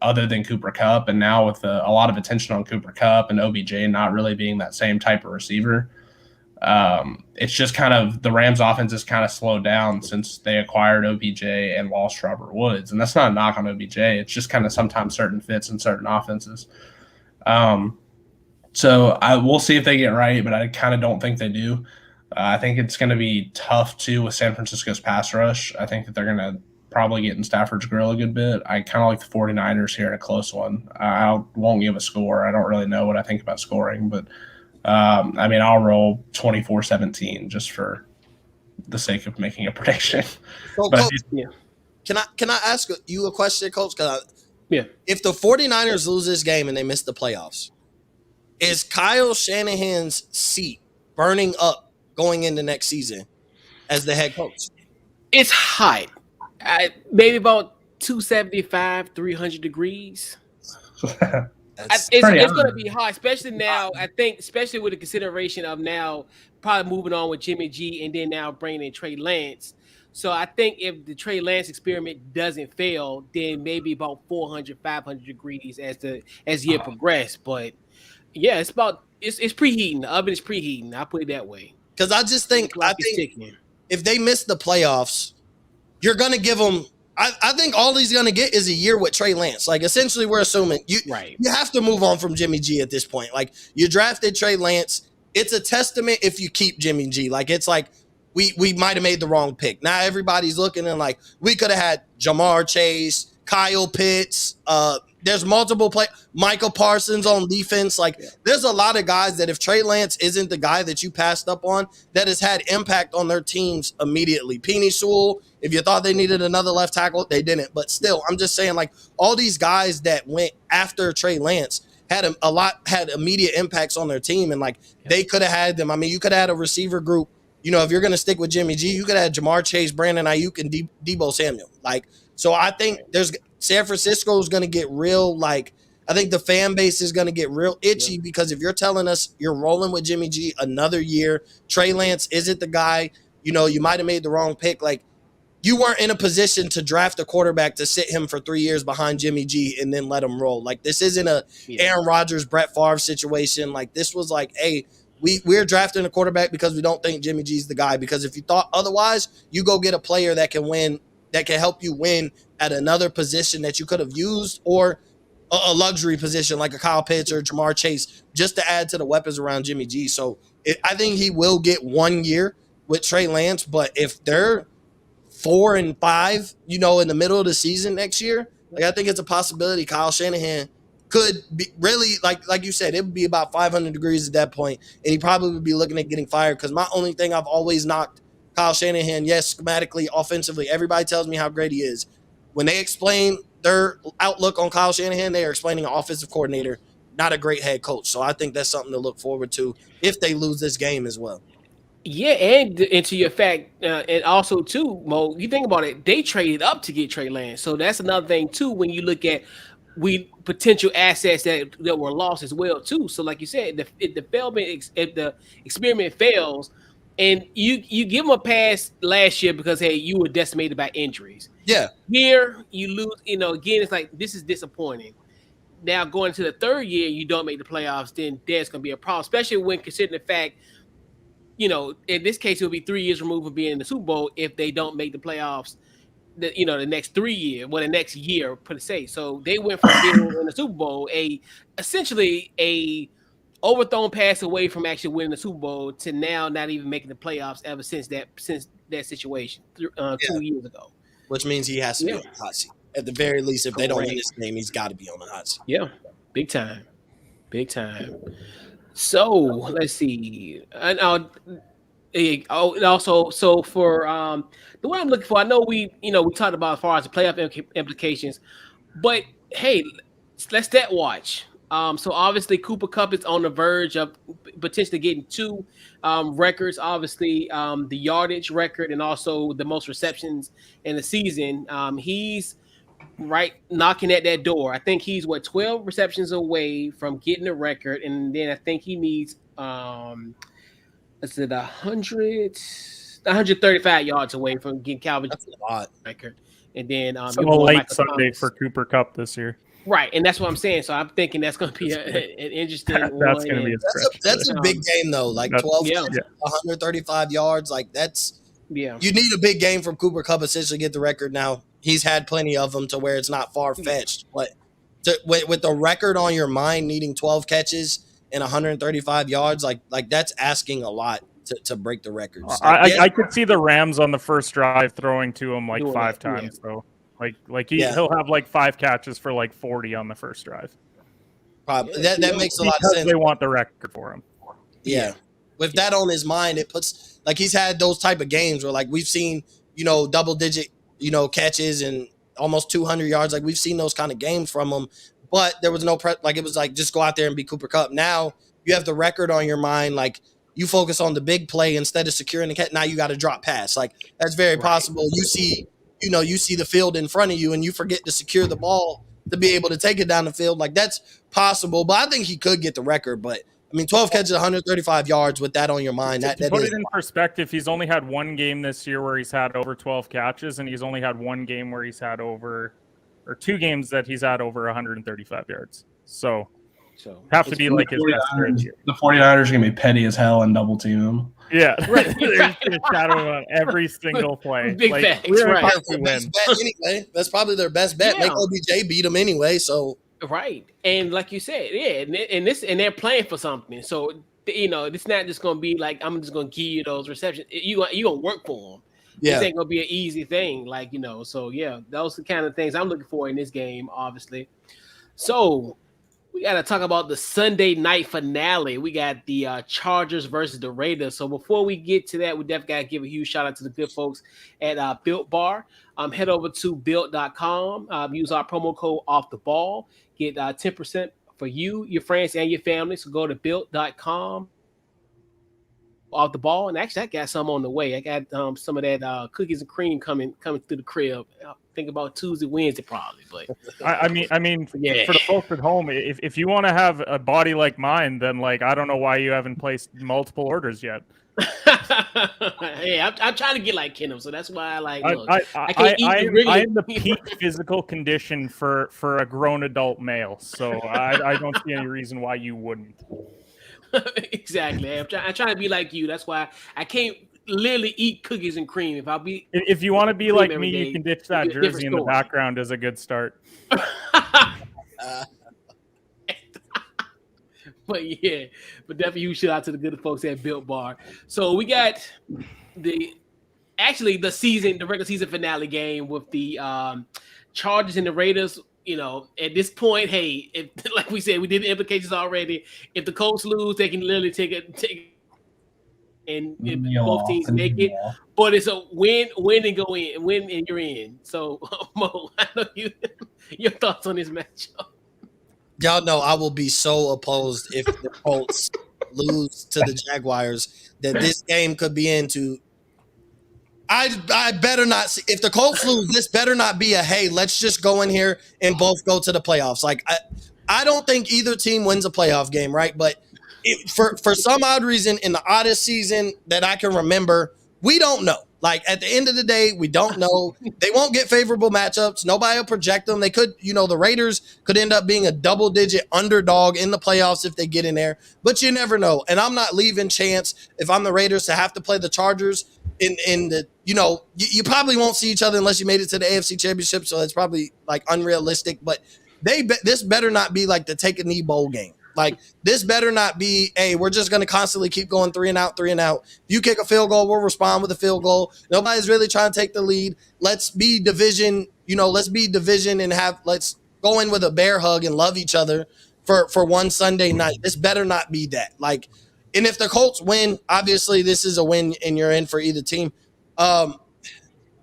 other than Cooper Kupp, and now with a lot of attention on Cooper Kupp and OBJ not really being that same type of receiver, it's just kind of the Rams offense has kind of slowed down since they acquired OBJ and lost Robert Woods. And that's not a knock on OBJ. It's just kind of sometimes certain fits in certain offenses. So we'll see if they get right, but I kind of don't think they do. I think it's going to be tough too with San Francisco's pass rush. I think that they're going to probably get in Stafford's grill a good bit. I kind of like the 49ers here in a close one. I won't give a score. I don't really know what I think about scoring, but I'll roll 24-17 just for the sake of making a prediction. So, but, Coach, can I ask you a question, Coach? Yeah. If the 49ers lose this game and they miss the playoffs, is Kyle Shanahan's seat burning up going into next season as the head coach? It's hot. Maybe about 275, 300 degrees. It's going to be hot, especially now. I think, especially with the consideration of now probably moving on with Jimmy G and then now bringing in Trey Lance. So I think if the Trey Lance experiment doesn't fail, then maybe about 400, 500 degrees as the year progressed. But yeah, it's preheating. The oven is preheating. I'll put it that way. Because I think if they miss the playoffs, you're going to give them. I think all he's going to get is a year with Trey Lance. Like, essentially, we're assuming you have to move on from Jimmy G at this point. Like, you drafted Trey Lance. It's a testament if you keep Jimmy G. Like, it's like we might have made the wrong pick. Now everybody's looking and like, we could have had Jamar Chase, Kyle Pitts. There's multiple Michael Parsons on defense. Like, there's a lot of guys that if Trey Lance isn't the guy that you passed up on, that has had impact on their teams immediately. Penei Sewell, if you thought they needed another left tackle, they didn't. But still, I'm just saying, like, all these guys that went after Trey Lance had had immediate impacts on their team, and like they could have had them. I mean, you could have had a receiver group. You know, if you're going to stick with Jimmy G, you could have Jamar Chase, Brandon Ayuk, and Deebo Samuel. Like, so I think San Francisco is going to get real. Like, I think the fan base is going to get real itchy because if you're telling us you're rolling with Jimmy G another year, Trey Lance isn't the guy. You know, you might have made the wrong pick. Like, you weren't in a position to draft a quarterback to sit him for 3 years behind Jimmy G and then let him roll. Like, this isn't a Aaron Rodgers, Brett Favre situation. Like, this was like, hey, we're drafting a quarterback because we don't think Jimmy G's the guy. Because if you thought otherwise, you go get a player that can win, that can help you win at another position that you could have used, or a luxury position like a Kyle Pitts or Jamar Chase, just to add to the weapons around Jimmy G. So I think he will get 1 year with Trey Lance, but if they're 4 and 5, you know, in the middle of the season next year, like, I think it's a possibility Kyle Shanahan could be really, like you said, it would be about 500 degrees at that point, and he probably would be looking at getting fired. Because my only thing I've always knocked Kyle Shanahan, yes, schematically, offensively, everybody tells me how great he is. When they explain their outlook on Kyle Shanahan, they are explaining an offensive coordinator, not a great head coach. So I think that's something to look forward to if they lose this game as well. Yeah, and to your fact, and also too, Mo, you think about it, they traded up to get Trey Lance, so that's another thing too. When you look at potential assets that were lost as well too. So like you said, if the experiment fails, and you give them a pass last year because hey, you were decimated by injuries. Yeah, here you lose. You know, again, it's like this is disappointing. Now going to the third year, you don't make the playoffs, then there's going to be a problem, especially when considering the fact. You know, in this case, it'll be 3 years removed from being in the Super Bowl if they don't make the playoffs. The next 3 years, the next year, per se. So they went from being in the Super Bowl, essentially a overthrown pass away from actually winning the Super Bowl to now not even making the playoffs ever since that situation 2 years ago. Which means he has to be on the hot seat. At the very least, if they don't win this game, he's got to be on the hot seat. Yeah, big time. So let's see, and also so for the one I'm looking for, I know we talked about as far as the playoff implications, but hey, let's stat watch. So obviously Cooper Kupp is on the verge of potentially getting 2 records. Obviously, the yardage record and also the most receptions in the season. He's right knocking at that door. I think he's 12 receptions away from getting a record, and then I think he needs 135 yards away from getting Calvin's record. And then so a late Sunday for Cooper Kupp this year. Right, and that's what I'm saying. So I'm thinking that's going to be an interesting one. That's going to be that's a big game though. Like 135 yards. Like that's you need a big game from Cooper Kupp essentially to get the record. Now he's had plenty of them to where it's not far fetched, but with the record on your mind, needing 12 catches and 135 yards, like that's asking a lot to break the records. I could see the Rams on the first drive throwing to him like 5 times though. He'll have like 5 catches for like 40 on the first drive. Probably that makes a lot of sense. They want the record for him. Yeah. With that on his mind, it puts like he's had those type of games where like we've seen, double digit, catches and almost 200 yards. Like we've seen those kind of games from him, but there was no it was like just go out there and be Cooper Kupp. Now you have the record on your mind. Like you focus on the big play instead of securing the catch. Now you got to drop pass. Like that's very possible. You see the field in front of you and you forget to secure the ball to be able to take it down the field. Like that's possible, but I think he could get the record. But I mean, 12 catches, 135 yards with that on your mind. That put it in perspective, he's only had 1 game this year where he's had over 12 catches, and he's only had 1 game where he's had 2 games that he's had over 135 yards. So So have to be like his best friend here. The 49ers are going to be petty as hell and double team him. Yeah, Right. they're just going to shadow him on every single play. Big like, facts, we don't right. care if we Their win. best bet anyway. That's probably their best bet. Yeah. Make OBJ beat them anyway. So right, and like you said, yeah, and they're playing for something. So it's not just gonna be like I'm just gonna give you those receptions. You gonna work for them. yeah, This ain't gonna be an easy thing, like So yeah, those are the kind of things I'm looking for in this game, obviously. So we got to talk about the Sunday night finale. We got the Chargers versus the Raiders. So before we get to that, we definitely got to give a huge shout out to the good folks at Built Bar. Head over to built.com. Use our promo code off the ball. Get 10% for you, your friends, and your family. So go to built.com. Off the ball, and actually I got some on the way. I got some of that cookies and cream coming through the crib. I think about Tuesday, Wednesday probably. But I mean, yeah. For the folks at home, if you want to have a body like mine, then like I don't know why you haven't placed multiple orders yet. Hey, I'm trying to get like Kenneth, so that's why I I'm the peak physical condition for a grown adult male, so I don't see any reason why you wouldn't. Exactly. I'm trying to be like you. That's why I can't literally eat cookies and cream. If you want to be like me, day, you can ditch that jersey in the background as a good start. But definitely huge shout out to the good folks at Built Bar. So we got the regular season finale game with the Chargers and the Raiders. At this point, hey, if like we said, we did the implications already. If the Colts lose, they can literally take it, and both teams make it. But it's a win and go in, win and you're in. So Mo, I know your thoughts on this matchup. y'all know I will be so opposed if the Colts lose to the Jaguars that this game could be into. I better not see if the Colts lose. This better not be a hey, let's just go in here and both go to the playoffs. Like I don't think either team wins a playoff game, right? But for some odd reason, in the oddest season that I can remember, we don't know. Like at the end of the day, we don't know. They won't get favorable matchups. Nobody will project them. They could, the Raiders could end up being a double-digit underdog in the playoffs if they get in there. But you never know. And I'm not leaving chance if I'm the Raiders to have to play the Chargers in the, you probably won't see each other unless you made it to the AFC Championship. So it's probably like unrealistic. But this better not be like the take a knee bowl game. Like this better not be, hey, we're just going to constantly keep going 3 and out. If you kick a field goal, we'll respond with a field goal. Nobody's really trying to take the lead. Let's be division, and let's go in with a bear hug and love each other for one Sunday night. This better not be that. Like, and if the Colts win, obviously this is a win and you're in for either team. And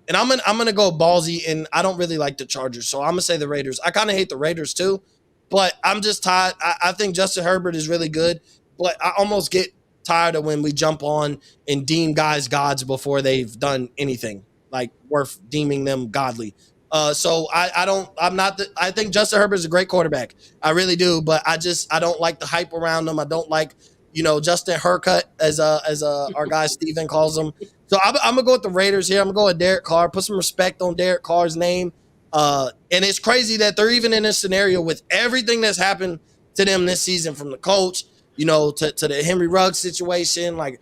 I'm gonna go ballsy, and I don't really like the Chargers, so I'm gonna say the Raiders. I kind of hate the Raiders too. But I'm just tired. I think Justin Herbert is really good, but I almost get tired of when we jump on and deem guys gods before they've done anything like worth deeming them godly. So I think Justin Herbert is a great quarterback. I really do, but I don't like the hype around him. I don't like, Justin Haircut as our guy Steven calls him. So I'm gonna go with the Raiders here. I'm gonna go with Derek Carr. Put some respect on Derek Carr's name. And it's crazy that they're even in this scenario with everything that's happened to them this season, from the coach, to the Henry Ruggs situation, like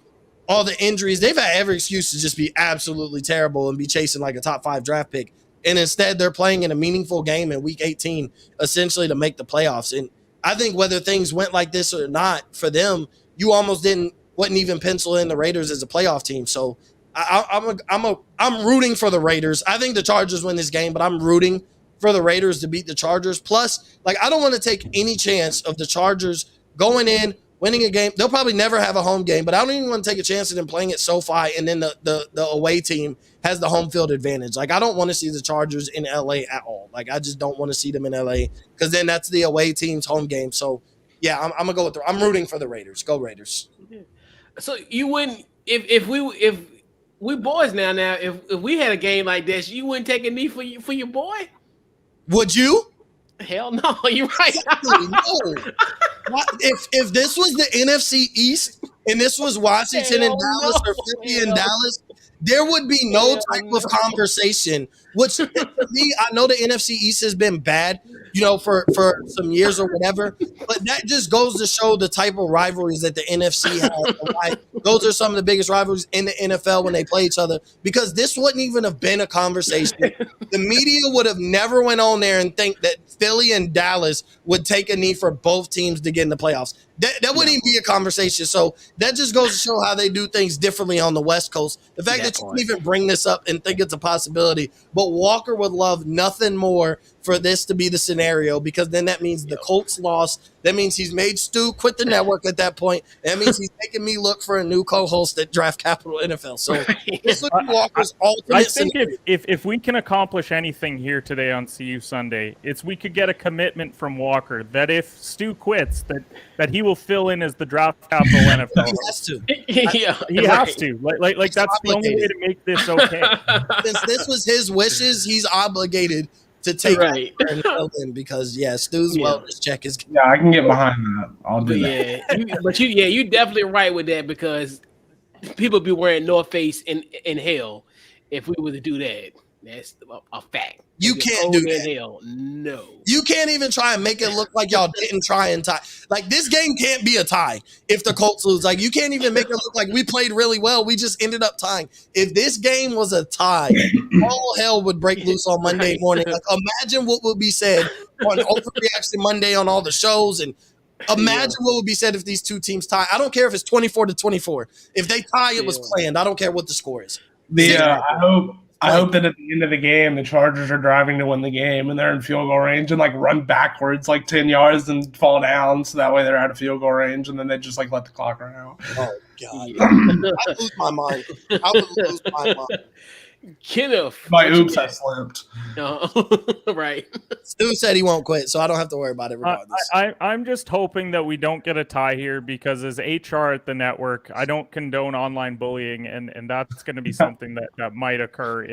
all the injuries. They've had every excuse to just be absolutely terrible and be chasing like a top 5 draft pick. And instead they're playing in a meaningful game in week 18, essentially to make the playoffs. And I think whether things went like this or not for them, you almost wouldn't even pencil in the Raiders as a playoff team. So I'm rooting for the Raiders. I think the Chargers win this game, but I'm rooting for the Raiders to beat the Chargers. Plus, like, I don't want to take any chance of the Chargers going in, winning a game. They'll probably never have a home game, but I don't even want to take a chance of them playing at SoFi and then the away team has the home field advantage. Like, I don't want to see the Chargers in LA at all. Like, I just don't want to see them in LA because then that's the away team's home game. So, yeah, I'm gonna go with I'm rooting for the Raiders. Go Raiders. So you wouldn't if we boys now if we had a game like this, you wouldn't take a knee for your boy? Would you? Hell no, you're right. No. If this was the NFC East and this was Washington and Dallas or Philly and Dallas, there would be no type of conversation Which for me, I know the NFC East has been bad, for some years or whatever, but that just goes to show the type of rivalries that the NFC has. Like, those are some of the biggest rivalries in the NFL when they play each other, because this wouldn't even have been a conversation. The media would have never went on there and think that Philly and Dallas would take a knee for both teams to get in the playoffs. That wouldn't even be a conversation. So that just goes to show how they do things differently on the West Coast. The fact that you can even bring this up and think it's a possibility, but Walker would love nothing more for this to be the scenario, because then that means the Colts lost. That means he's made Stu quit the network at that point. That means he's making me look for a new co-host at Draft Capital NFL. So this would be Walker's alternate I think scenario. if we can accomplish anything here today on CU Sunday, it's we could get a commitment from Walker that if Stu quits, that he will fill in as the Draft Capital NFL. He has to. He has to. Like that's the only way to make this okay. Since this was his wishes, he's obligated to take it and fill in, because Stu's wellness check is. Yeah, I can get behind that. I'll do that. You're definitely right with that, because people be wearing North Face in hell if we were to do that. That's a fact. You can't do that. Hell, no. You can't even try and make it look like y'all didn't try and tie. Like, this game can't be a tie if the Colts lose. Like, you can't even make it look like we played really well. We just ended up tying. If this game was a tie, all hell would break loose on Monday morning. Like, imagine what would be said on Overreaction Monday on all the shows, and imagine what would be said if these two teams tie. I don't care if it's 24-24. If they tie, it was planned. I don't care what the score is. I hope that at the end of the game, the Chargers are driving to win the game and they're in field goal range and run backwards 10 yards and fall down, so that way they're out of field goal range, and then they just let the clock run out. Oh God, I'd lose my mind. I would lose my mind. Kenneth, my oops, I slipped. Right. Stu said he won't quit, so I don't have to worry about it regardless. I'm just hoping that we don't get a tie here, because as HR at the network, I don't condone online bullying, and that's going to be something that might occur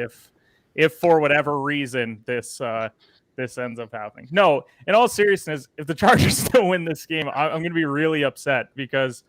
if for whatever reason this ends up happening. No, in all seriousness, if the Chargers still win this game, I'm going to be really upset, because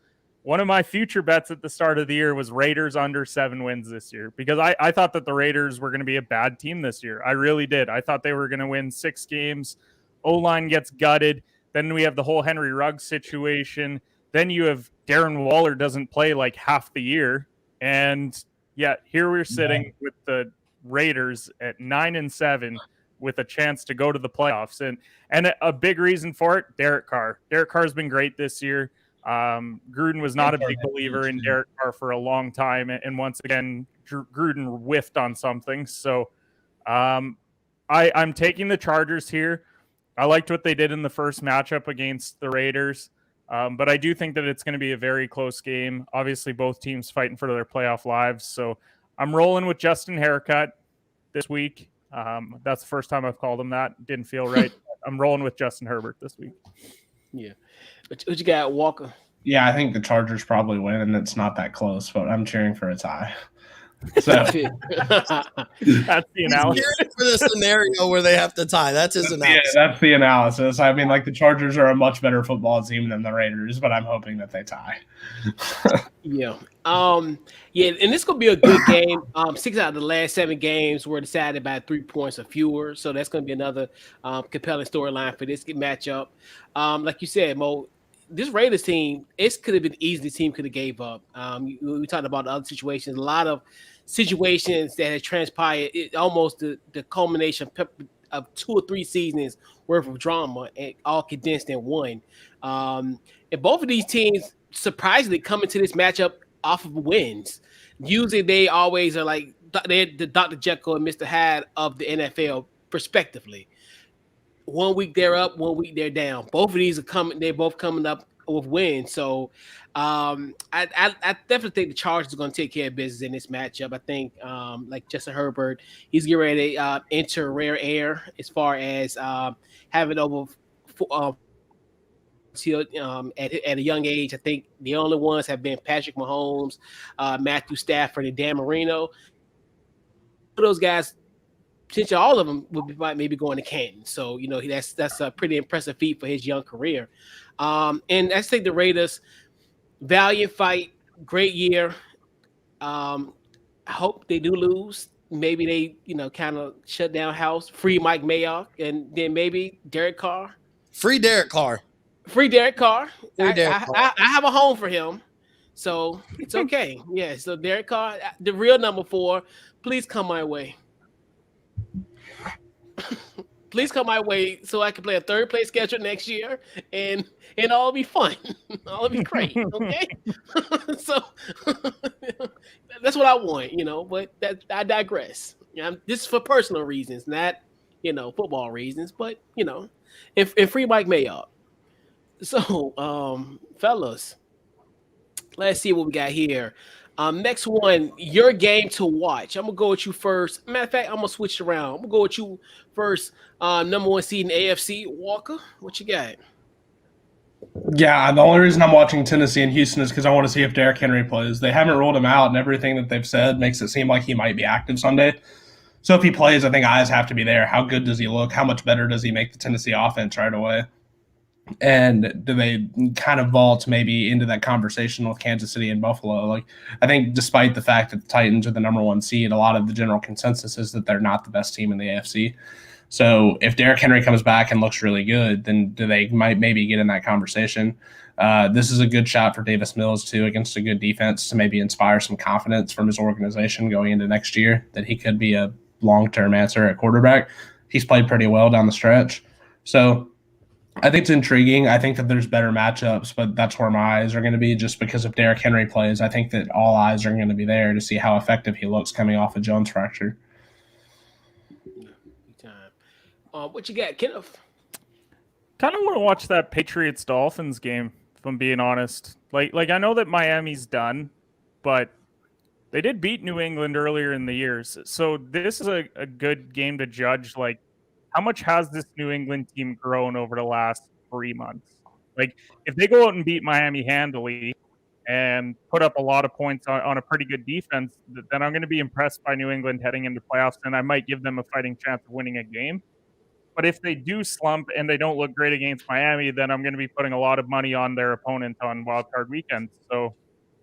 one of my future bets at the start of the year was Raiders under 7 wins this year, because I thought that the Raiders were going to be a bad team this year. I really did. I thought they were going to win 6 games. O-line gets gutted. Then we have the whole Henry Ruggs situation. Then you have Darren Waller doesn't play half the year. And yet here we're sitting with the Raiders at 9-7 with a chance to go to the playoffs. And a big reason for it, Derek Carr. Derek Carr's been great this year. Gruden was not a big believer in Derek Carr for a long time, and once again Gruden whiffed on something. So I'm taking the Chargers here. I liked what they did in the first matchup against the Raiders, but I do think that it's going to be a very close game. Obviously both teams fighting for their playoff lives, so I'm rolling with Justin Haircut this week. That's the first time I've called him that. Didn't feel right. I'm rolling with Justin Herbert this week. Yeah. What you got, Walker? Yeah, I think the Chargers probably win, and it's not that close, but I'm cheering for a tie. So that's the analysis. He's cheering for the scenario where they have to tie. That's his analysis. Yeah, that's the analysis. I mean, the Chargers are a much better football team than the Raiders, but I'm hoping that they tie. Yeah. And this could be a good game. 6 out of the last 7 games were decided by 3 points or fewer, so that's going to be another compelling storyline for this matchup. Like you said, Mo, this Raiders team, it could have been easy. The team could have gave up. We talked about the other situations. A lot of situations that has transpired. Almost the culmination of 2 or 3 seasons worth of drama, and all condensed in one. And both of these teams surprisingly come into this matchup off of wins. Usually they always are they're the Dr. Jekyll and Mr. Hyde of the NFL, respectively. 1 week they're up, 1 week they're down. Both of these they're both coming up with wins. So I definitely think the Chargers are going to take care of business in this matchup. I think Justin Herbert, he's getting ready to enter rare air as far as having over at a young age. I think the only ones have been Patrick Mahomes, Matthew Stafford, and Dan Marino. Those guys, potentially all of them would be maybe going to Canton. So, that's a pretty impressive feat for his young career. And I think the Raiders, valiant fight, great year. I hope they do lose. maybe they, kind of shut down house, free Mike Mayock, and then maybe Derek Carr. Free Derek Carr. Free Derek Carr. Free Derek Carr. I have a home for him, so it's okay. Yeah, so Derek Carr, the real number 4, please come my way. Please come my way so I can play a third place schedule next year, and all be fun. All be great. Okay, so that's what I want, But I digress. This is for personal reasons, not football reasons. But if free Mike Mayock. So, fellas, let's see what we got here. Next one, your game to watch. I'm gonna go with you first. Matter of fact, I'm gonna switch it around. I'm gonna go with you first. Number 1 seed in AFC, Walker. What you got? Yeah, the only reason I'm watching Tennessee and Houston is because I want to see if Derrick Henry plays. They haven't ruled him out, and everything that they've said makes it seem like he might be active Sunday. So if he plays, I think eyes have to be there. How good does he look? How much better does he make the Tennessee offense right away? And do they kind of vault maybe into that conversation with Kansas City and Buffalo? Like, I think despite the fact that the Titans are the number 1 seed, a lot of the general consensus is that they're not the best team in the AFC. So if Derrick Henry comes back and looks really good, then do they might maybe get in that conversation? This is a good shot for Davis Mills, too, against a good defense to maybe inspire some confidence from his organization going into next year that he could be a long-term answer at quarterback. He's played pretty well down the stretch. So I think it's intriguing. I think that there's better matchups, but that's where my eyes are going to be just because if Derrick Henry plays, I think that all eyes are going to be there to see how effective he looks coming off a Jones fracture. What you got, Kenneth? Kind of want to watch that Patriots-Dolphins game, if I'm being honest. Like I know that Miami's done, but they did beat New England earlier in the years. So this is a good game to judge, like, how much has this New England team grown over the last 3 months? Like, if they go out and beat Miami handily and put up a lot of points on a pretty good defense, then I'm going to be impressed by New England heading into playoffs, and I might give them a fighting chance of winning a game. But if they do slump and they don't look great against Miami, then I'm going to be putting a lot of money on their opponent on Wild Card Weekend. So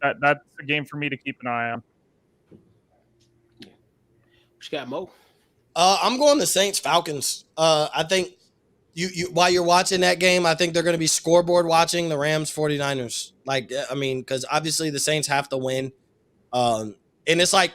that's a game for me to keep an eye on. What you got, Mo? I'm going to Saints-Falcons. I think you while you're watching that game, I think they're going to be scoreboard watching the Rams 49ers. Like, I mean, because obviously the Saints have to win. And it's like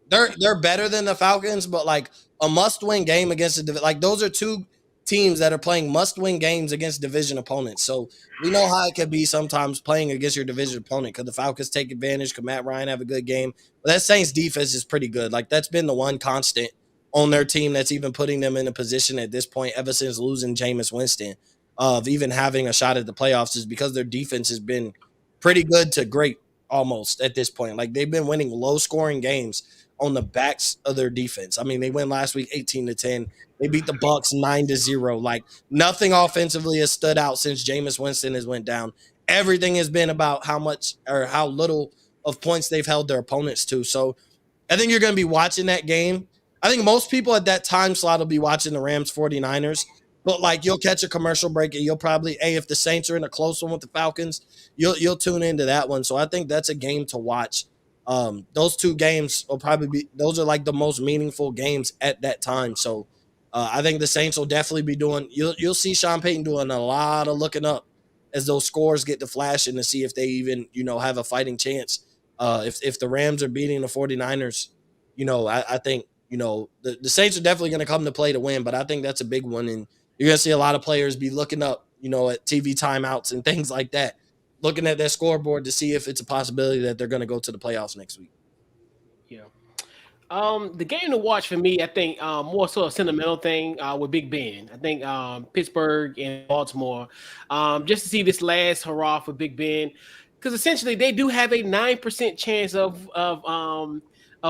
they're better than the Falcons, but like a must-win game against like those are two teams that are playing must-win games against division opponents. So we know how it can be sometimes playing against your division opponent. Could the Falcons take advantage? Could Matt Ryan have a good game? But that Saints defense is pretty good. Like, that's been the one constant on their team that's even putting them in a position at this point ever since losing Jameis Winston of even having a shot at the playoffs is because their defense has been pretty good to great almost at this point. Like, they've been winning low-scoring games on the backs of their defense. I mean, they win last week 18-10. They beat the Bucs 9-0. Like, nothing offensively has stood out since Jameis Winston has went down. Everything has been about how much or how little of points they've held their opponents to. So I think you're going to be watching that game. I think most people at that time slot will be watching the Rams 49ers. But, like, you'll catch a commercial break and you'll probably, if the Saints are in a close one with the Falcons, you'll tune into that one. So I think that's a game to watch. Those two games will probably be – those are, like, the most meaningful games at that time. So I think the Saints will definitely be doing – you'll see Sean Payton doing a lot of looking up as those scores get to flashing to see if they even, have a fighting chance. If the Rams are beating the 49ers, I think, the Saints are definitely going to come to play to win, but I think that's a big one. And you're going to see a lot of players be looking up, at TV timeouts and things like that, looking at their scoreboard to see if it's a possibility that they're going to go to the playoffs next week. Yeah. The game to watch for me, I think more so a sentimental thing with Big Ben. I think Pittsburgh and Baltimore, just to see this last hurrah for Big Ben, because essentially they do have a 9% chance of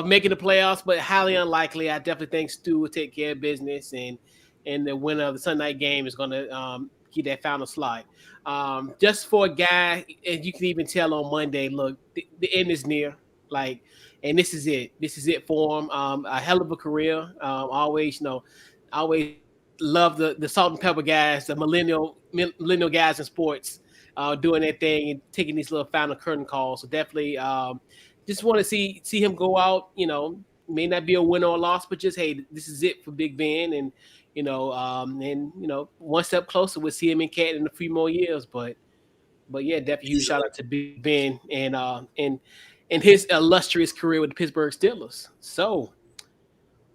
making the playoffs, but highly unlikely. I definitely think Stu will take care of business, and the winner of the Sunday night game is going to get that final slot. Just for a guy, and you can even tell on Monday, look, the end is near. Like, and this is it. This is it for him. A hell of a career. Always love the salt and pepper guys, the millennial guys in sports, doing their thing and taking these little final curtain calls. So definitely, just want to see him go out, may not be a win or a loss, but just hey, this is it for Big Ben, and one step closer, we'll see him in Canton in a few more years. But yeah, definitely huge shout out to Big Ben and his illustrious career with the Pittsburgh Steelers. So.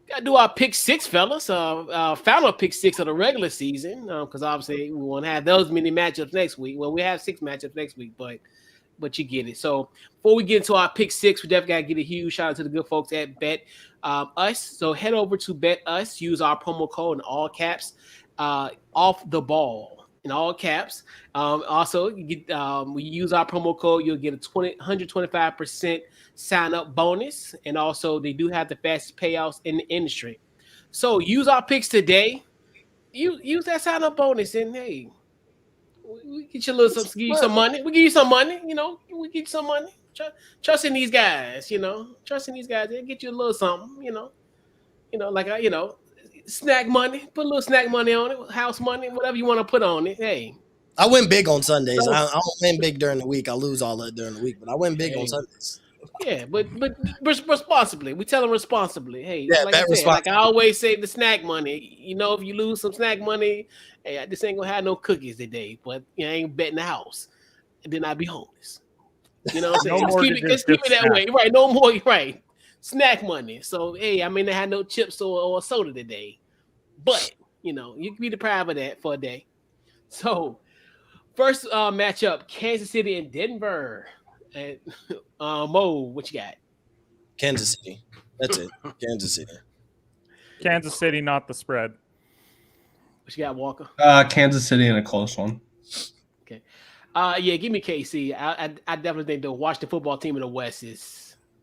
Gotta do our pick six, fellas. Final pick six of the regular season, because obviously we won't have those many matchups next week. Well, we have 6 matchups next week, but you get it. So before we get into our pick six, we definitely gotta give a huge shout out to the good folks at Bet Us. So head over to Bet Us, use our promo code in all caps, off the ball in all caps. Also, you get we use our promo code, you'll get a 125% sign up bonus, and also they do have the fastest payouts in the industry. So use our picks today. Use that sign up bonus, and hey, we get you a little give you some money. We give you some money. We get you some money. Trust in these guys. Trust in these guys. They'll get you a little something. Snack money. Put a little snack money on it. House money. Whatever you want to put on it. Hey. I win big on Sundays. I don't win big during the week. I lose all that during the week, but I win big on Sundays. Yeah, but responsibly. We tell them responsibly. Hey, yeah, like I always say, the snack money. If you lose some snack money, hey, I just ain't gonna have no cookies today. But I ain't betting the house, and then I'd be homeless. You know what I'm saying? Let's keep it that way, right? No more, right? Snack money. So hey, I may not have no chips or soda today, but you can be deprived of that for a day. So first matchup: Kansas City and Denver. And Mo, what you got? Kansas City. That's it. Kansas City. Kansas City, not the spread. What you got, Walker? Kansas City in a close one. Okay. Yeah, give me KC. I definitely think the Washington football team in the West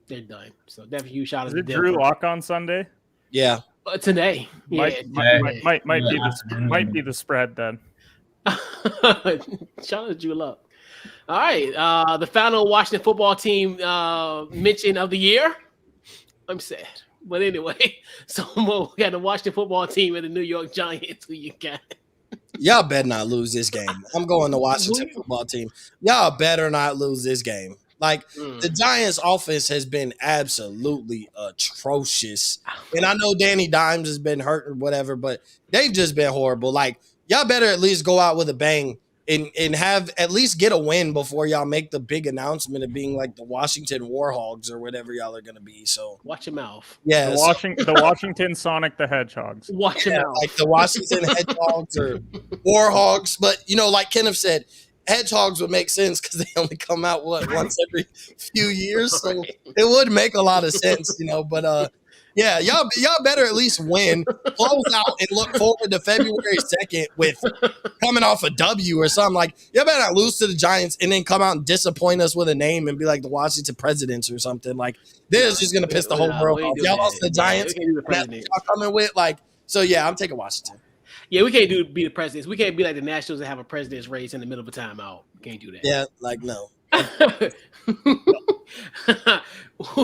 they're done. So definitely huge shout out to Denver. Drew Lock on Sunday? Yeah. Today. Might be the spread then. Shout out to Drew Lock. All right, the final Washington football team mention of the year. I'm sad, but anyway. So Mo, we got the Washington football team and the New York Giants. Who you got? Y'all better not lose this game. I'm going to Washington football team. Y'all better not lose this game. Like the Giants' offense has been absolutely atrocious, and I know Danny Dimes has been hurt or whatever, but they've just been horrible. Like y'all better at least go out with a bang. And have at least get a win before y'all make the big announcement of being like the Washington Warhogs or whatever y'all are going to be. So watch your mouth. Yeah. The Washington Sonic the Hedgehogs. Watch your mouth. Like the Washington Hedgehogs or Warhogs. But, like Kenneth said, Hedgehogs would make sense because they only come out, once every few years. So it would make a lot of sense, but yeah, y'all better at least win, close out, and look forward to February 2nd with coming off a W or something. Like, y'all better not lose to the Giants and then come out and disappoint us with a name and be like the Washington Presidents or something. Like, this is just going to piss the whole world off. Y'all lost to the Giants. Y'all coming with, so yeah, I'm taking Washington. Yeah, we can't be the Presidents. We can't be like the Nationals and have a president's race in the middle of a timeout. We can't do that. Yeah, no.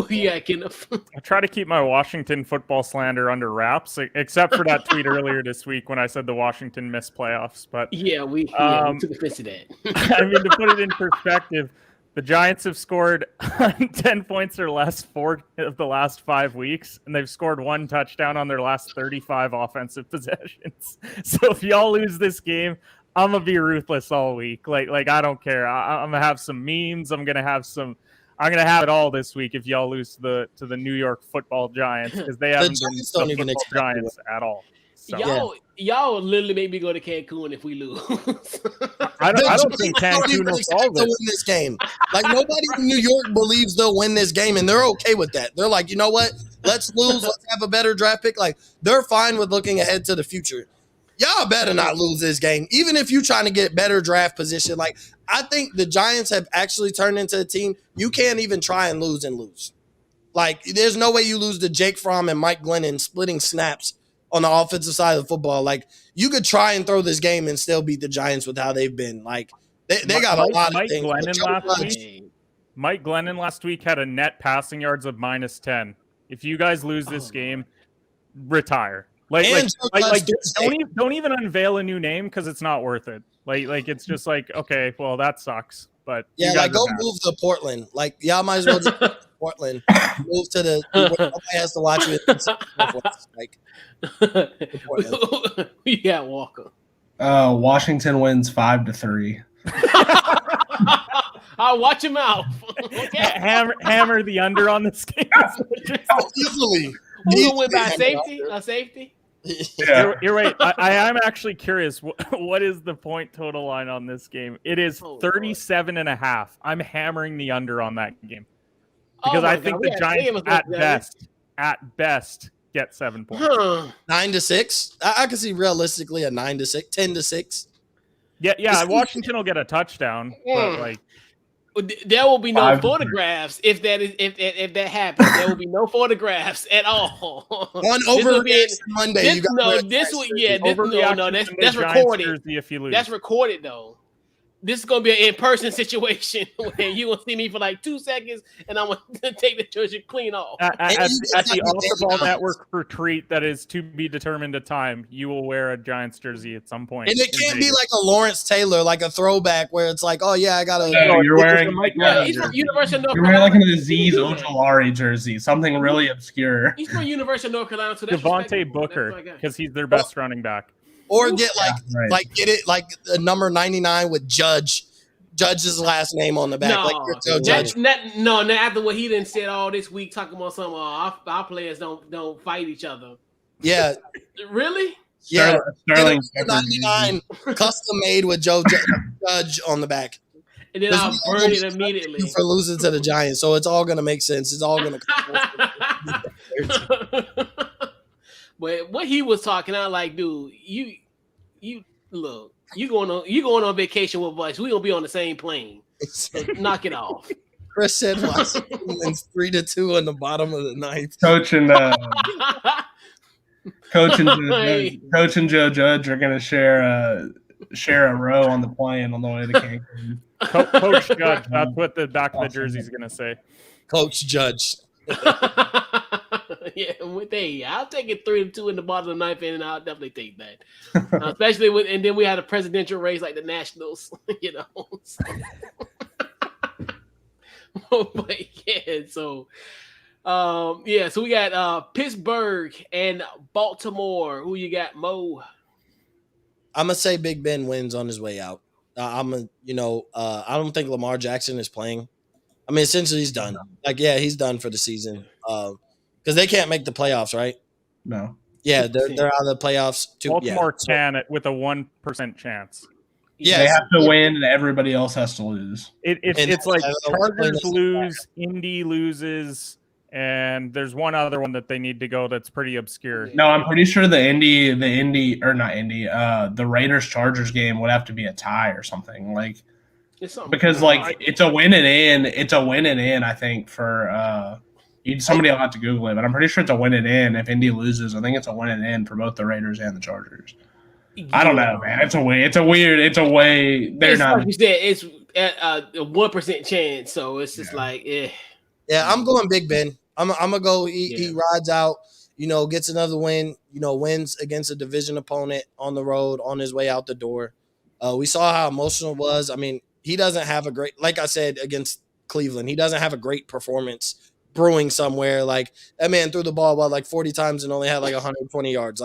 Yeah, Kenneth. I try to keep my Washington football slander under wraps, except for that tweet earlier this week when I said the Washington missed playoffs. But yeah, we took offense to that. I mean, to put it in perspective, the Giants have scored 10 points or less 4 of the last 5 weeks, and they've scored 1 touchdown on their last 35 offensive possessions. So if y'all lose this game, I'm gonna be ruthless all week. Like I don't care. I'm gonna have some memes. I'm gonna have it all this week if y'all lose to the New York Football Giants, because they haven't been the football Giants at all. So. Y'all literally make me go to Cancun if we lose. I don't think Cancun will solve it. Win this game. Like nobody in New York believes they'll win this game, and they're okay with that. They're like, you know what? Let's lose. Let's have a better draft pick. Like they're fine with looking ahead to the future. Y'all better not lose this game, even if you're trying to get better draft position. Like, I think the Giants have actually turned into a team you can't even try and lose. Like, there's no way you lose to Jake Fromm and Mike Glennon splitting snaps on the offensive side of the football. Like, you could try and throw this game and still beat the Giants with how they've been. Like, they got a lot of things. Mike Glennon last week had a net passing yards of -10. If you guys lose this game, retire. Don't even unveil a new name because it's not worth it. Like it's just like, okay, well that sucks. But yeah, go move to Portland. Like y'all might as well just Portland, move to the nobody has to watch you. Like We got Walker. Washington wins 5-3. I'll watch him out. Okay. Hammer the under on this game. Easily. Who's gonna win by safety? A safety? Yeah. You're right. I am actually curious. What is the point total line on this game? It is 37.5. I'm hammering the under on that game because I think the Giants at best get 7 points. 9-6. I can see realistically a 9-6, 10-6. Yeah. Washington will get a touchdown, but like there will be no photographs if that happens. There will be no photographs at all. On overreaction Monday, that's recorded. If you lose. That's recorded though. This is gonna be an in-person situation where you will see me for like 2 seconds, and I'm gonna take the jersey clean off. At the Off the Ball Network retreat that is to be determined at time, you will wear a Giants jersey at some point. And it can't be like a Lawrence Taylor, like a throwback where it's like, oh yeah, I gotta. No, you're wearing. He's from University of North You're wearing like an Aziz Ojolari jersey, something really obscure. He's from University of North Carolina. So Devontae Booker, because he's their best running back. Or get get it like the number 99 with Judge's last name on the back. No, after what he done said all this week, talking about some our players don't fight each other. Yeah. Really? Yeah. Sterling 99 custom made with Judge on the back. And then I'll burn it immediately for losing to the Giants. So it's all gonna make sense. It's all gonna But what he was talking, I like, dude, you look, you going on vacation with us. We gonna be on the same plane. So knock it off. Chris said Washington wins 3-2 in the bottom of the ninth. Coach and Joe Judge are gonna share a row on the plane on the way to Cancun. Coach Judge, that's what the back of the jersey is gonna say. Coach Judge. Yeah, I'll take it 3-2 in the bottom of the ninth, and I'll definitely take that. Especially and then we had a presidential race like the Nationals, you know. But yeah, so we got Pittsburgh and Baltimore. Who you got, Mo? I'm gonna say Big Ben wins on his way out. I don't think Lamar Jackson is playing. I mean, essentially he's done. He's done for the season. Because they can't make the playoffs, right? No. Yeah, they're out of the playoffs. Baltimore can with a 1% chance. Yeah, they have to win, and everybody else has to lose. It's like Chargers lose, Indy loses, and there's one other one that they need to go that's pretty obscure. No, I'm pretty sure the Raiders Chargers game would have to be a tie or something because it's a win and in. I think for. Somebody will have to Google it, but I'm pretty sure it's a win and in. If Indy loses, I think it's a win and in for both the Raiders and the Chargers. Yeah. I don't know, man. It's a way. They're not. Like you said, it's a 1% chance, so it's just Yeah, I'm going Big Ben. I'm gonna go. He rides out. Gets another win. Wins against a division opponent on the road on his way out the door. We saw how emotional it was. I mean, he doesn't have a great, like I said, against Cleveland. He doesn't have a great performance brewing somewhere. Like that man threw the ball 40 times and only had 120 yards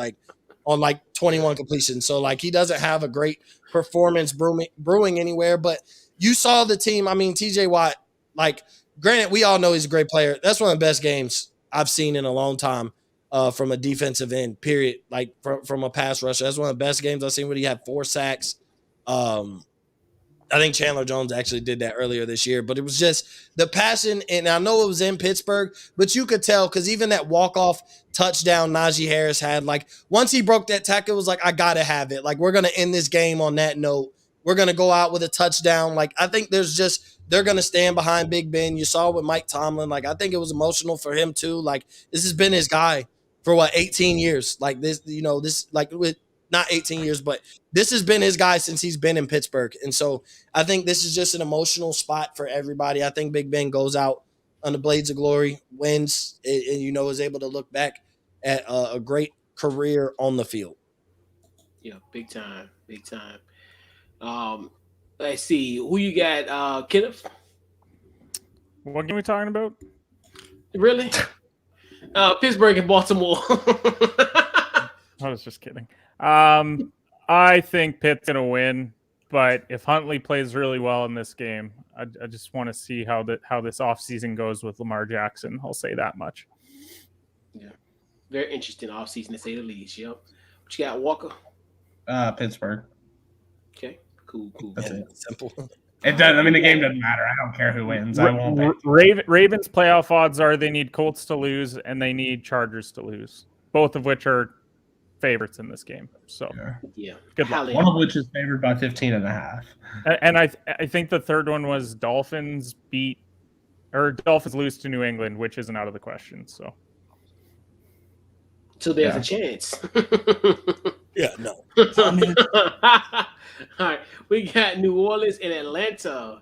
on 21 completions. So he doesn't have a great performance brewing anywhere. But you saw the team. I mean, TJ Watt, granted, we all know he's a great player. That's one of the best games I've seen in a long time from a defensive end, period. From a pass rusher. That's one of the best games I've seen when he had 4 sacks. I think Chandler Jones actually did that earlier this year, but it was just the passion. And I know it was in Pittsburgh, but you could tell because even that walk-off touchdown Najee Harris had, once he broke that tackle, it was I got to have it. We're going to end this game on that note. We're going to go out with a touchdown. I think they're going to stand behind Big Ben. You saw with Mike Tomlin. I think it was emotional for him too. This has been his guy for 18 years. With not 18 years, but this has been his guy since he's been in Pittsburgh. And so I think this is just an emotional spot for everybody. I think Big Ben goes out on the Blades of Glory, wins, and is able to look back at a great career on the field. Yeah, big time. Let's see. Who you got, Kenneth? What game are we talking about? Really? Pittsburgh and Baltimore. I was just kidding. I think Pitt's gonna win, but if Huntley plays really well in this game, I just want to see how this offseason goes with Lamar Jackson. I'll say that much. Yeah, very interesting offseason to say the least. Yep. What you got, Walker? Pittsburgh. Okay, cool. That's it. Simple. It doesn't. I mean, the game doesn't matter. I don't care who wins. I won't. Ravens playoff odds are they need Colts to lose and they need Chargers to lose, both of which are favorites in this game. So yeah, good luck. One of which is favored by 15.5. And I think the third one was Dolphins lose to New England, which isn't out of the question. So there's a chance. Yeah, no. All right, we got New Orleans and Atlanta.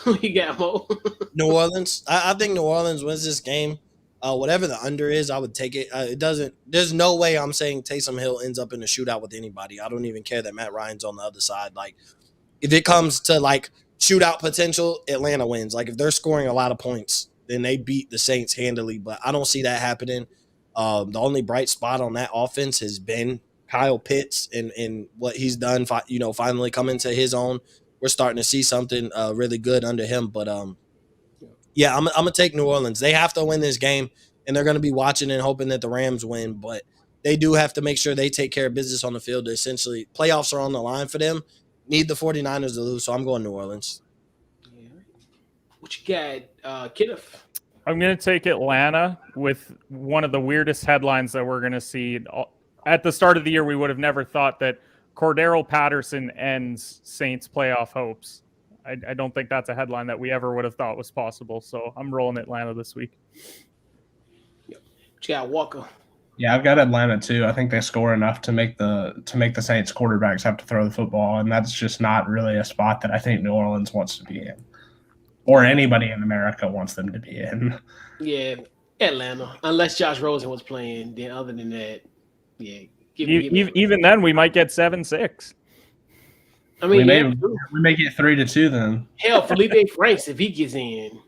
We got Mo. New Orleans. I think New Orleans wins this game. Whatever the under is, I would take it. It doesn't. There's no way I'm saying Taysom Hill ends up in a shootout with anybody. I don't even care that Matt Ryan's on the other side. Like, if it comes to like shootout potential, Atlanta wins. Like, if they're scoring a lot of points, then they beat the Saints handily. But I don't see that happening. The only bright spot on that offense has been Kyle Pitts and what he's done. Finally coming to his own. We're starting to see something really good under him. But yeah, I'm gonna take New Orleans. They have to win this game, and they're gonna be watching and hoping that the Rams win. But they do have to make sure they take care of business on the field. Essentially, playoffs are on the line for them. Need the 49ers to lose, so I'm going New Orleans. Yeah. What you got, Kenneth? I'm going to take Atlanta with one of the weirdest headlines that we're going to see. At the start of the year, we would have never thought that Cordero Patterson ends Saints playoff hopes. I don't think that's a headline that we ever would have thought was possible. So I'm rolling Atlanta this week. Yep. What you got, Walker? Yeah, I've got Atlanta too. I think they score enough to make the Saints quarterbacks have to throw the football, and that's just not really a spot that I think New Orleans wants to be in. Or anybody in America wants them to be in. Yeah, Atlanta. Unless Josh Rosen was playing. Then other than that, yeah. Even then, we might get 7-6. I mean, we may get 3-2 then. Hell, Felipe Franks if he gets in,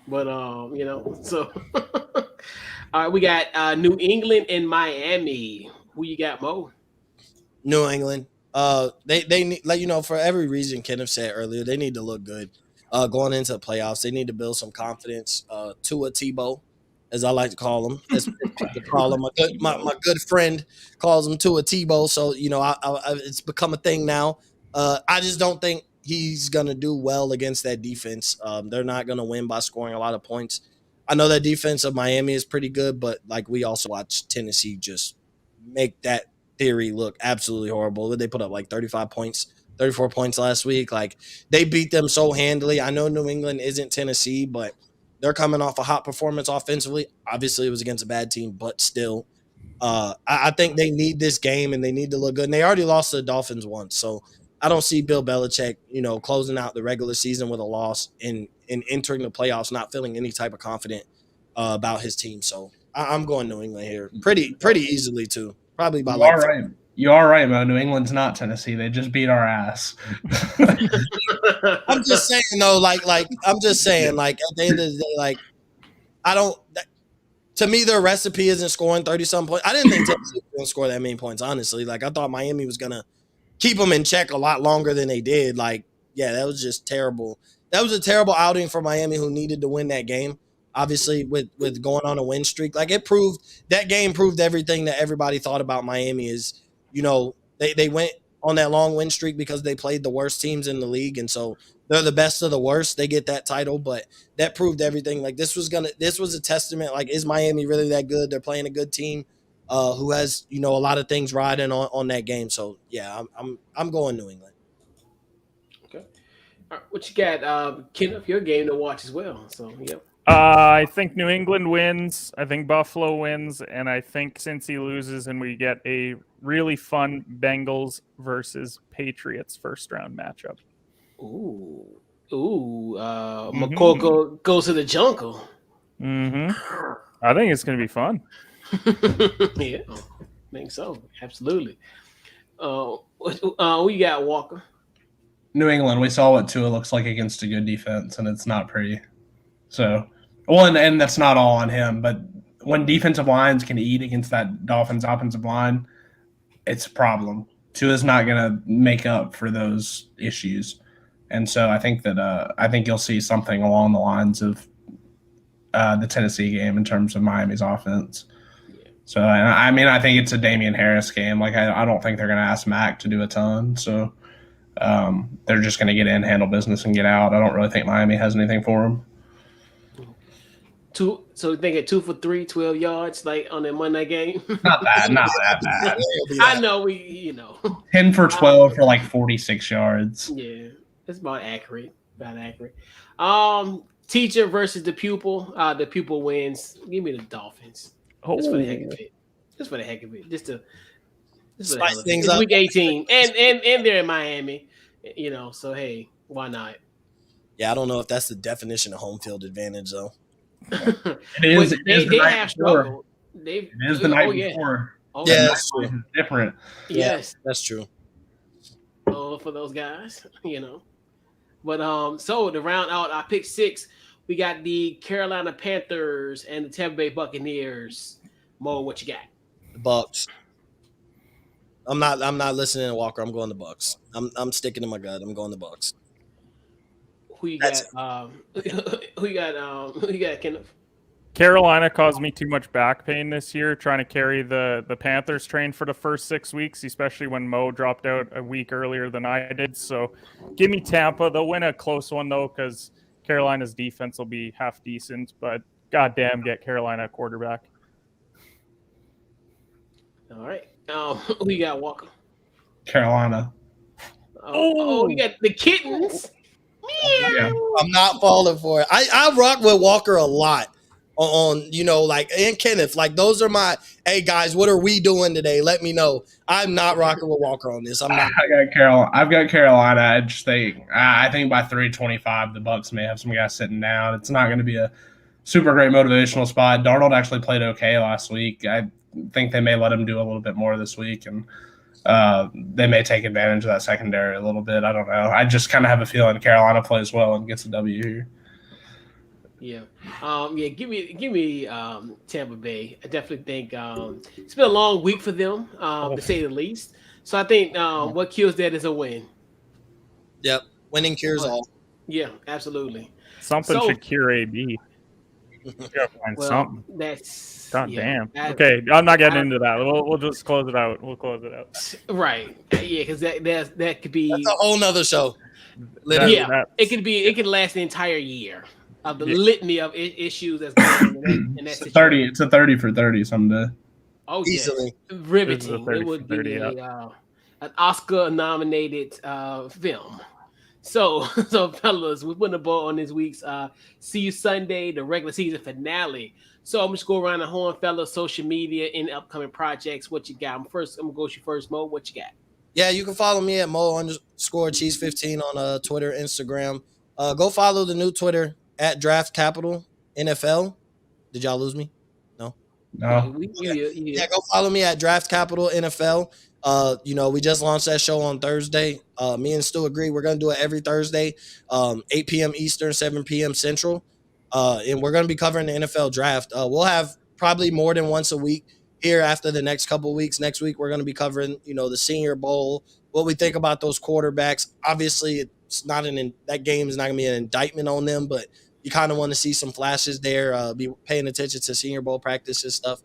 But so all right, we got New England and Miami. Who you got, Mo? New England. They need, for every reason Kenneth said earlier, they need to look good going into the playoffs. They need to build some confidence. Tua Tebow, as I like to call him, as people call him. My good friend calls him Tua Tebow. So it's become a thing now. I just don't think he's gonna do well against that defense. They're not gonna win by scoring a lot of points. I know that defense of Miami is pretty good, but like we also watched Tennessee just make that theory look absolutely horrible. They put up like 34 points last week. Like, they beat them so handily. I know New England isn't Tennessee, but they're coming off a hot performance offensively. Obviously, it was against a bad team, but still, I think they need this game and they need to look good. And they already lost to the Dolphins once, so I don't see Bill Belichick, closing out the regular season with a loss and entering the playoffs not feeling any type of confident about his team. So I'm going New England here pretty easily too. Probably by You are right, Mo. New England's not Tennessee. They just beat our ass. I'm just saying, though, like I'm just saying, like, at the end of the day, like, I don't. To me, their recipe isn't scoring 30-some points. I didn't think Tennessee was going to score that many points, honestly. Like, I thought Miami was going to keep them in check a lot longer than they did. Like, yeah, that was just terrible. That was a terrible outing for Miami, who needed to win that game. Obviously, with going on a win streak, like, that game proved everything that everybody thought about Miami is, they went on that long win streak because they played the worst teams in the league, and so they're the best of the worst. They get that title, but that proved everything. Like, this was a testament. Like, is Miami really that good? They're playing a good team who has a lot of things riding on that game. So yeah, I'm going New England. Okay, all right, what you got, Kenneth? Your game to watch as well. So yeah. I think New England wins. I think Buffalo wins, and I think Cincy loses, and we get a really fun Bengals versus Patriots first round matchup. Ooh. McCoy goes to the jungle. I think it's going to be fun. Yeah, I think so. Absolutely. We got Walker. New England. We saw what Tua looks like against a good defense, and it's not pretty. So Well, and that's not all on him, but when defensive lines can eat against that Dolphins offensive line, it's a problem. Tua's not going to make up for those issues, and so I think you'll see something along the lines of the Tennessee game in terms of Miami's offense. Yeah. So I mean, I think it's a Damian Harris game. Like I don't think they're going to ask Mac to do a ton. So they're just going to get in, handle business, and get out. I don't really think Miami has anything for them. So they get 2 for 3, 12 yards, like on that Monday game. Not that bad. I know 10 for 12 for like 46 yards. Yeah, it's about accurate. Teacher versus the pupil. The pupil wins. Give me the Dolphins. Just for the heck of it. Just for the hell of it. It's week 18, and they're in Miami. So hey, why not? Yeah, I don't know if that's the definition of home field advantage, though. They have struggled. It is the night before. Oh, yeah, that's true. It's different. Yes, that's true. Oh, for those guys, But so to round out our pick 6, we got the Carolina Panthers and the Tampa Bay Buccaneers. Mo, what you got? The Bucks. I'm not listening to Walker. I'm going the Bucks. I'm sticking to my gut. I'm going the Bucks. Who you got? Who you got, Kenneth? Carolina caused me too much back pain this year trying to carry the Panthers train for the first 6 weeks, especially when Mo dropped out a week earlier than I did. So give me Tampa. They'll win a close one, though, because Carolina's defense will be half decent. But goddamn, get Carolina a quarterback. All right. Who you got, Walker? Carolina. Oh, you got the kittens. Yeah. I'm not falling for it. I rock with Walker a lot on and Kenneth. Like, those are my, hey guys, what are we doing today? Let me know. I'm not rocking with Walker on this. I'm not. I've got Carolina. I think by 325 the Bucks may have some guys sitting down. It's not going to be a super great motivational spot. Darnold actually played okay last week. I think they may let him do a little bit more this week, and they may take advantage of that secondary a little bit. I don't know. I just kind of have a feeling Carolina plays well and gets a W here. Yeah. Give me Tampa Bay. I definitely think it's been a long week for them, to say the least. So I think what kills that is a win. Yep. Winning cures all. Yeah, absolutely. Something should cure AB. Find something. That's damn. Okay, I'm not getting into that. We'll just close it out. Right. Yeah, because that could be. That's a whole nother show. It could last the entire year of the litany of issues that's going on in that situation. It's a 30 for 30 someday. Oh, easily. Yeah. Riveting. It would be an Oscar-nominated film. So fellas, we're putting the ball on this week's See You Sunday, the regular season finale. So I'm just go around the horn, fellas, social media and upcoming projects. What you got? I'm gonna go with you first, Mo. What you got? Yeah, you can follow me at Mo_Cheese15 on Twitter, Instagram. Go follow the new Twitter at Draft Capital NFL. Did y'all lose me? No. Yeah, go follow me at Draft Capital NFL. We just launched that show on Thursday. Me and Stu agree we're going to do it every Thursday, 8 p.m. Eastern, 7 p.m. Central. And we're going to be covering the NFL draft. We'll have probably more than once a week here after the next couple of weeks. Next week, we're going to be covering, the Senior Bowl, what we think about those quarterbacks. Obviously, it's not that game is not going to be an indictment on them, but you kind of want to see some flashes there, be paying attention to Senior Bowl practices stuff.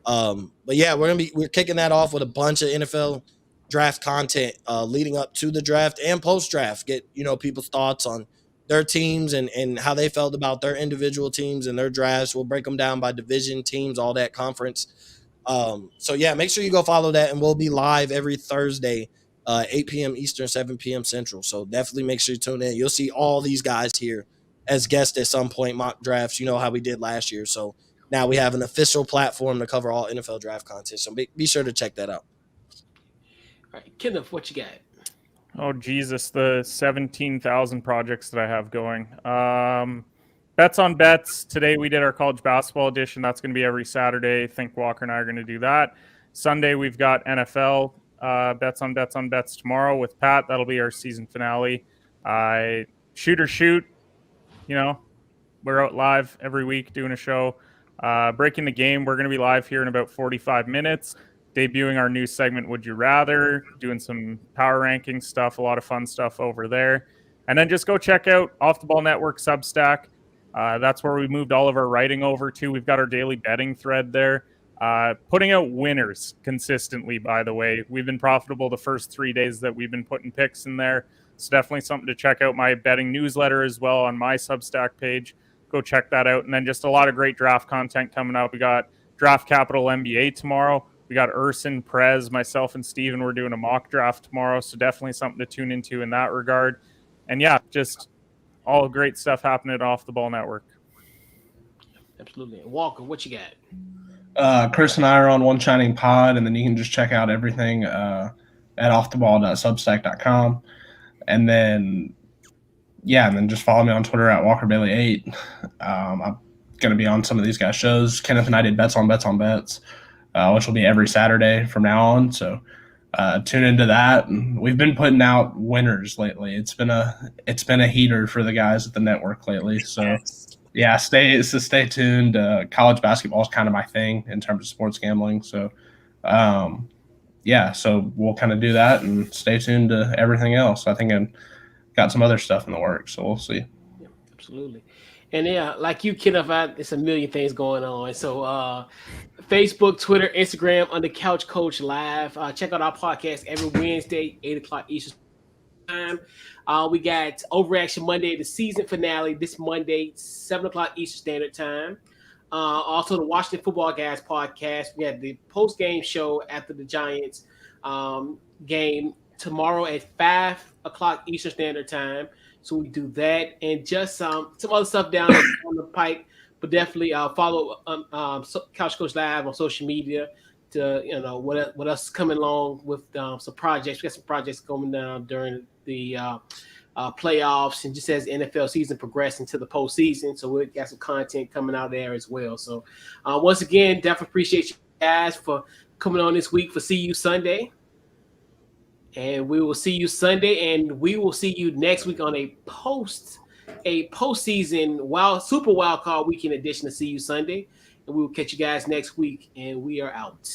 But yeah, we're kicking that off with a bunch of NFL draft content leading up to the draft and post draft. Get people's thoughts on their teams and how they felt about their individual teams and their drafts. We'll break them down by division, teams, all that, conference. So yeah, make sure you go follow that, and we'll be live every Thursday, 8 p.m. Eastern, 7 p.m. Central. So definitely make sure you tune in. You'll see all these guys here as guests at some point, mock drafts. You know how we did last year. So now we have an official platform to cover all NFL draft content. So be sure to check that out. All right, Kenneth, what you got? Oh, Jesus, the 17,000 projects that I have going. Bets on bets. Today we did our college basketball edition. That's going to be every Saturday. I think Walker and I are going to do that. Sunday we've got NFL bets on bets tomorrow with Pat. That'll be our season finale. Shoot or shoot, We're out live every week doing a show. Breaking the Game, we're going to be live here in about 45 minutes, debuting our new segment, Would You Rather, doing some power ranking stuff, a lot of fun stuff over there. And then just go check out Off the Ball Network Substack. That's where we moved all of our writing over to. We've got our daily betting thread there. Putting out winners consistently, by the way. We've been profitable the first 3 days that we've been putting picks in there. It's definitely something to check out. My betting newsletter as well on my Substack page. Go check that out. And then just a lot of great draft content coming out. We got Draft Capital NBA tomorrow. We got Urson, Prez, myself, and Steven. We're doing a mock draft tomorrow. So definitely something to tune into in that regard. And yeah, just all great stuff happening Off the Ball Network. Absolutely. Walker, what you got? Chris and I are on One Shining Pod, and then you can just check out everything at offtheball.substack.com. And then just follow me on Twitter at WalkerBailey8. I'm going to be on some of these guys' shows. Kenneth and I did Bets on Bets, which will be every Saturday from now on. So tune into that. And we've been putting out winners lately. It's been a heater for the guys at the network lately. So yeah, stay tuned. College basketball is kind of my thing in terms of sports gambling. So so we'll kind of do that and stay tuned to everything else. I think I've got some other stuff in the works, so we'll see. Yeah, absolutely. And yeah, like you, Kenneth, it's a million things going on. So Facebook, Twitter, Instagram, under Couch Coach Live. Check out our podcast every Wednesday, 8 o'clock Eastern time. We got Overreaction Monday, the season finale this Monday, 7 o'clock Eastern Standard Time. Also, the Washington Football Guys podcast. We have the post-game show after the Giants game tomorrow at 5 o'clock Eastern Standard Time. So we do that and just some other stuff down on the pipe. But definitely follow Couch Coach Live on social media to what else is coming along with some projects. We got some projects coming down during the playoffs and just as the NFL season progressing to the postseason. So we got some content coming out there as well. So once again, definitely appreciate you guys for coming on this week for See You Sunday. And we will see you Sunday, and we will see you next week on a postseason super wild card weekend edition of See You Sunday. And we will catch you guys next week, and we are out.